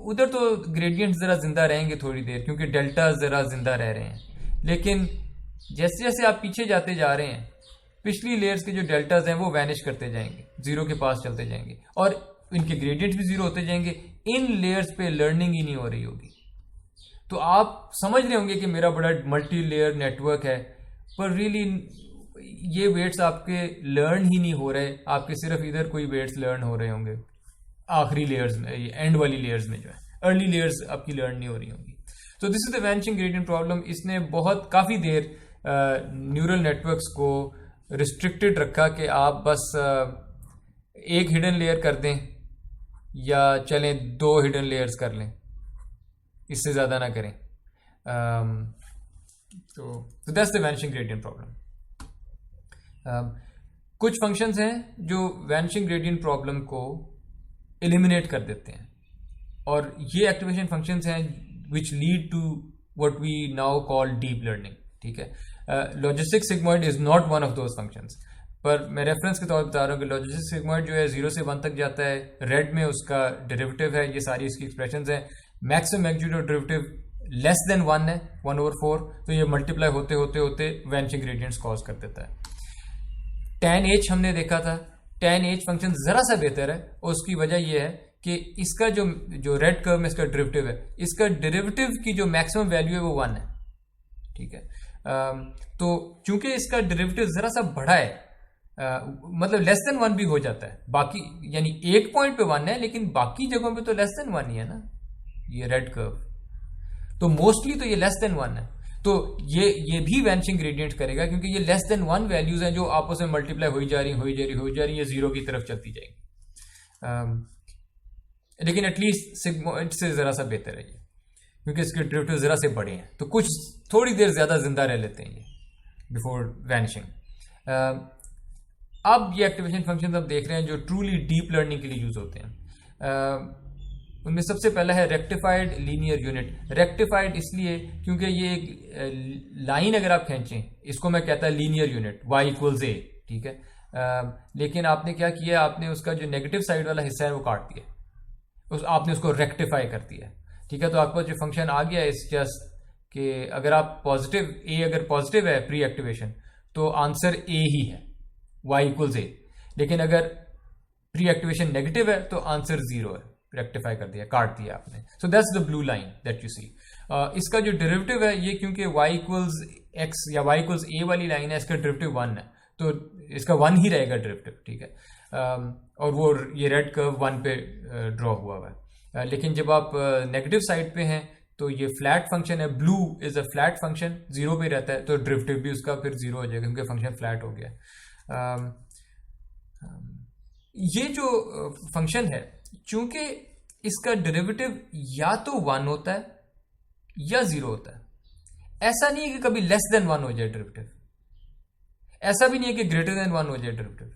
[SPEAKER 1] उधर तो ग्रेडियंट जरा जिंदा रहेंगे थोड़ी देर, क्योंकि डेल्टा जरा जिंदा रह रहे हैं। लेकिन जैसे जैसे आप पीछे जाते जा रहे हैं, पिछली लेयर्स के जो डेल्टाज हैं वो वैनिश करते जाएंगे, जीरो के पास चलते जाएंगे, और इनके ग्रेडियंट भी जीरो होते जाएंगे। इन लेयर्स पे लर्निंग ही नहीं हो रही होगी। तो आप समझ रहे होंगे कि मेरा बड़ा मल्टी लेयर नेटवर्क है, पर रियली ये वेट्स आपके लर्न ही नहीं हो रहे, आपके सिर्फ इधर कोई वेट्स लर्न हो रहे होंगे आखिरी लेयर्स में, एंड वाली लेयर्स में जो है, अर्ली लेयर्स आपकी लर्न नहीं हो रही होंगी। तो this is the vanishing gradient problem. इसने काफ़ी देर न्यूरल नेटवर्क्स को रिस्ट्रिक्टेड रखा कि आप बस एक हिडन लेयर कर दें या चलें 2 हिडन लेयर्स कर लें, इससे ज़्यादा ना करें। तो that's the vanishing gradient problem. कुछ फंक्शंस हैं जो वैनिशिंग ग्रेडियंट प्रॉब्लम को एलिमिनेट कर देते हैं, और ये एक्टिवेशन फंक्शंस हैं which lead to what we now call deep learning, ठीक है। Logistic sigmoid is not one of those functions, पर मैं रेफरेंस के तौर पर बता रहा हूँ कि लॉजिस्टिक सिग्मॉइड जो है 0 से 1 तक जाता है, रेड में उसका डेरिवेटिव है, ये सारी इसकी एक्सप्रेशंस हैं। Maximum magnitude of derivative less than 1 है, 1/4, तो ये मल्टीप्लाई होते होते होते वैनिशिंग ग्रेडियंट्स कॉज कर देता है। tan h हमने देखा था, tan h फंक्शन जरा सा बेहतर है, और उसकी वजह यह है कि इसका जो रेड कर्व में इसका डेरिवेटिव है, इसका डेरिवेटिव की जो मैक्सिमम वैल्यू है वो 1 है, ठीक है। तो चूंकि इसका डेरिवेटिव जरा सा बड़ा है, मतलब लेस देन 1 भी हो जाता है, बाकी यानी एक पॉइंट पे 1 है, लेकिन बाकी जगहों पे तो लेस देन 1 ही है ना, ये रेड कर्व, तो मोस्टली तो ये लेस देन 1 है। तो ये भी वैनिशिंग ग्रेडियंट करेगा, क्योंकि ये लेस देन 1 वैल्यूज हैं जो आपस में मल्टीप्लाई हो जा रही, ये जीरो की तरफ चलती जाएगी। लेकिन एटलीस्ट सिग्मॉइड से जरा सा बेहतर है ये, क्योंकि इसके डेरिवेटिव जरा से बड़े हैं, तो कुछ थोड़ी देर ज्यादा जिंदा रह लेते हैं ये बिफोर वैनिशिंग। अब ये एक्टिवेशन फंक्शन आप देख रहे हैं जो ट्रूली डीप लर्निंग के लिए यूज होते हैं। उनमें सबसे पहला है रेक्टिफाइड लीनियर यूनिट। रेक्टिफाइड इसलिए क्योंकि ये एक लाइन अगर आप खींचें, इसको मैं कहता है लीनियर यूनिट, y = a, ठीक है। लेकिन आपने क्या किया, आपने उसका जो नेगेटिव साइड वाला हिस्सा है वो काट दिया, आपने उसको रेक्टिफाई कर दिया, ठीक है। तो आपको जो फंक्शन आ गया इस जस्ट कि अगर आप पॉजिटिव a अगर पॉजिटिव है प्री एक्टिवेशन, तो आंसर a ही है, y = a। लेकिन अगर प्री एक्टिवेशन नेगेटिव है तो आंसर 0 है, रेक्टिफाई कर दिया, काट दिया आपने। So that's the blue line that you see. इसका जो डेरिवेटिव है ये, क्योंकि y = x या y = a वाली लाइन है, इसका डेरिवेटिव 1 है, तो इसका 1 ही रहेगा डेरिवेटिव, ठीक है। और वो ये रेड कर्व 1 पे ड्रॉ हुआ हुआ है। लेकिन जब आप नेगेटिव साइड पे हैं तो ये फ्लैट फंक्शन है, blue is a flat function, 0 पे रहता है, तो डेरिवेटिव भी उसका फिर 0 हो जाएगा, क्योंकि फंक्शन फ्लैट हो गया। ये जो फंक्शन है, चूंकि इसका डेरिवेटिव या तो 1 होता है या 0 होता है, ऐसा नहीं है कि कभी लेस देन 1 हो जाए डेरिवेटिव, ऐसा भी नहीं है कि ग्रेटर देन 1 हो जाए डेरिवेटिव।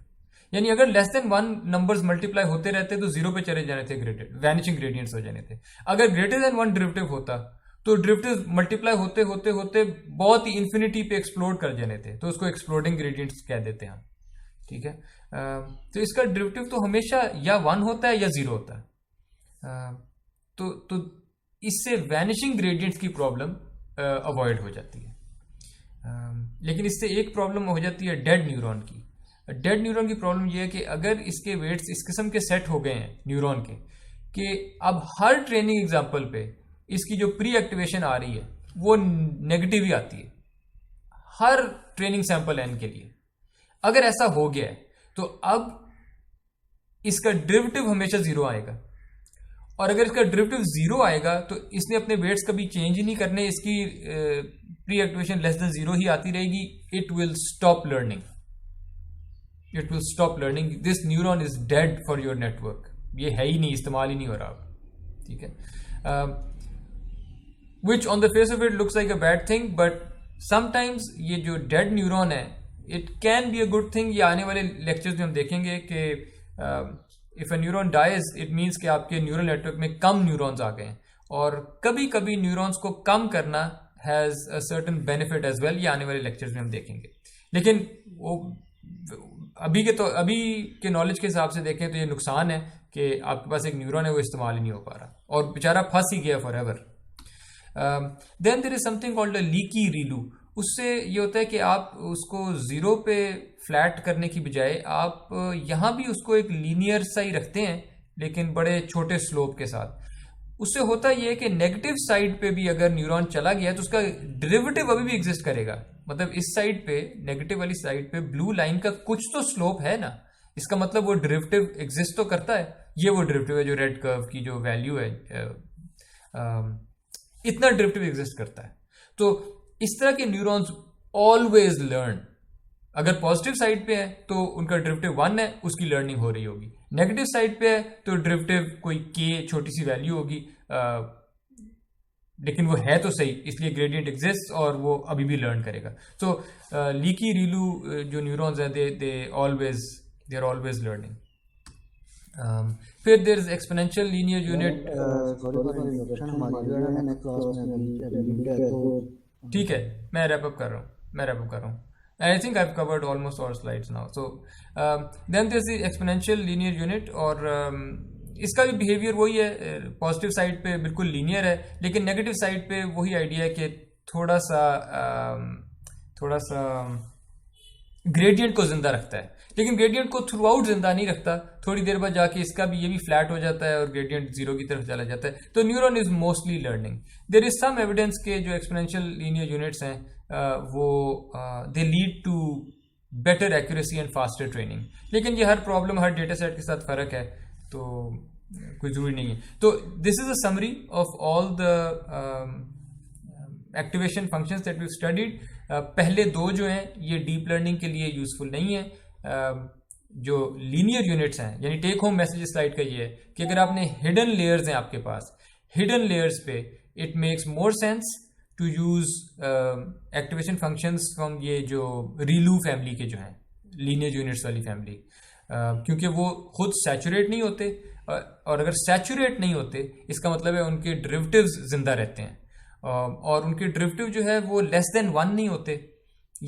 [SPEAKER 1] यानी अगर लेस देन 1 नंबर्स मल्टीप्लाई होते रहते तो 0 पे चले जाने थे, वैनिशिंग ग्रेडियंट्स हो जाने थे। अगर ग्रेटर देन 1 डेरिवेटिव होता तो डेरिवेटिव मल्टीप्लाई होते होते होते बहुत ही इन्फिनिटी पे एक्सप्लोड कर जाने थे, तो उसको एक्सप्लोडिंग ग्रेडियंट्स कह देते हैं हम, ठीक है। तो इसका डेरिवेटिव तो हमेशा या 1 होता है या 0 होता है। तो इससे वैनिशिंग ग्रेडियंट्स की प्रॉब्लम अवॉइड हो जाती है। लेकिन इससे एक प्रॉब्लम हो जाती है डेड न्यूरॉन की। डेड न्यूरॉन की प्रॉब्लम यह है कि अगर इसके वेट्स इस किस्म के सेट हो गए हैं न्यूरॉन के, कि अब हर ट्रेनिंग एग्जाम्पल पे इसकी जो प्री एक्टिवेशन आ रही है वो नेगेटिव ही आती है, हर ट्रेनिंग सैंपल एन के लिए, अगर ऐसा हो गया है तो अब इसका डेरिवेटिव हमेशा जीरो आएगा, और अगर इसका डेरिवेटिव जीरो आएगा तो इसने अपने वेट्स कभी चेंज ही नहीं करने, इसकी pre activation less than zero ही आती रहेगी. It will stop learning, it will stop learning. This neuron is dead for your network. ये है ही नहीं, इस्तेमाल ही नहीं हो रहा अब. ठीक है. Which on the face of it looks like a bad thing, but sometimes ये जो डेड न्यूरॉन है it can be a good thing. ये आने वाले लेक्चर्स में हम देखेंगे कि if a neuron dies it means कि आपके न्यूरल नेटवर्क में कम न्यूरॉन्स आ गए हैं, और कभी कभी न्यूरॉन्स को कम करना has a certain benefit as well. ये आने वाले लेक्चर्स में हम देखेंगे. लेकिन वो अभी के नॉलेज के हिसाब से देखें तो ये नुकसान है कि आपके पास एक न्यूरॉन है वो इस्तेमाल ही नहीं हो पा रहा और बेचारा फंस ही गया forever. Then there is something called a leaky ReLU. उससे ये होता है कि आप उसको जीरो पे फ्लैट करने की बजाय आप यहाँ भी उसको एक लीनियर सा ही रखते हैं, लेकिन बड़े छोटे स्लोप के साथ. उससे होता ये है कि नेगेटिव साइड पे भी अगर न्यूरॉन चला गया तो उसका डेरिवेटिव अभी भी एग्जिस्ट करेगा. मतलब इस साइड पे, नेगेटिव वाली साइड पे ब्लू लाइन का कुछ तो स्लोप है ना, इसका मतलब वो डेरिवेटिव एग्जिस्ट तो करता है. ये वो डेरिवेटिव है जो रेड कर्व की जो वैल्यू है, इतना डेरिवेटिव एग्जिस्ट करता है. तो इस तरह के न्यूरॉन्स ऑलवेज लर्न. अगर पॉजिटिव साइड पे है तो उनका डेरिवेटिव 1 है, उसकी लर्निंग हो रही होगी. नेगेटिव साइड पे है तो डेरिवेटिव कोई के छोटी सी वैल्यू होगी, लेकिन वो है तो सही, इसलिए ग्रेडियंट एग्जिस्ट और वो अभी भी लर्न करेगा. सो लीकी रीलू जो न्यूरॉन्स हैं दे आर ऑलवेज लर्निंग. फिर there is exponential linear unit. ठीक है, मैं रैप अप कर रहा हूँ. I think I've covered almost all slides now. So then there's the exponential linear unit, और इसका भी बिहेवियर वही है. पॉजिटिव साइड पे बिल्कुल लीनियर है, लेकिन नेगेटिव साइड पे वही आइडिया है कि थोड़ा सा ग्रेडियंट को जिंदा रखता है, लेकिन ग्रेडियंट को थ्रू आउट जिंदा नहीं रखता. थोड़ी देर बाद जाके इसका भी ये भी फ्लैट हो जाता है और ग्रेडियंट जीरो की तरफ चला जाता है. तो neuron is mostly learning. There is some evidence के जो एक्सपोनेंशियल लीनियर यूनिट्स हैं वो they lead to better accuracy and faster training. लेकिन ये हर प्रॉब्लम, हर डेटा सेट के साथ फ़र्क है, तो कोई ज़रूरी नहीं है. तो this is a summary of all the activation functions that we studied. पहले दो जो हैं ये डीप लर्निंग के लिए यूजफुल नहीं है. जो लीनियर यूनिट्स हैं, यानी टेक होम मैसेज स्लाइड का ये है कि अगर आपने हिडन लेयर्स हैं आपके पास, हिडन लेयर्स पे it makes more sense to use activation functions from ये जो रीलू फैमिली के जो हैं लीनियर यूनिट्स वाली फैमिली, क्योंकि वो खुद सैचुरेट नहीं होते, और अगर सैचुरेट नहीं होते इसका मतलब है उनके डेरिवेटिव्स जिंदा रहते हैं, और उनके डेरिवेटिव जो है वो लेस देन 1 नहीं होते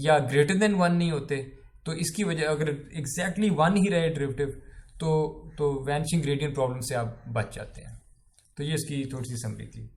[SPEAKER 1] या ग्रेटर देन 1 नहीं होते. तो इसकी वजह, अगर एग्जैक्टली 1 ही रहे डेरिवेटिव तो वैनिशिंग ग्रेडियंट प्रॉब्लम से आप बच जाते हैं. तो ये इसकी थोड़ी सी समरी थी.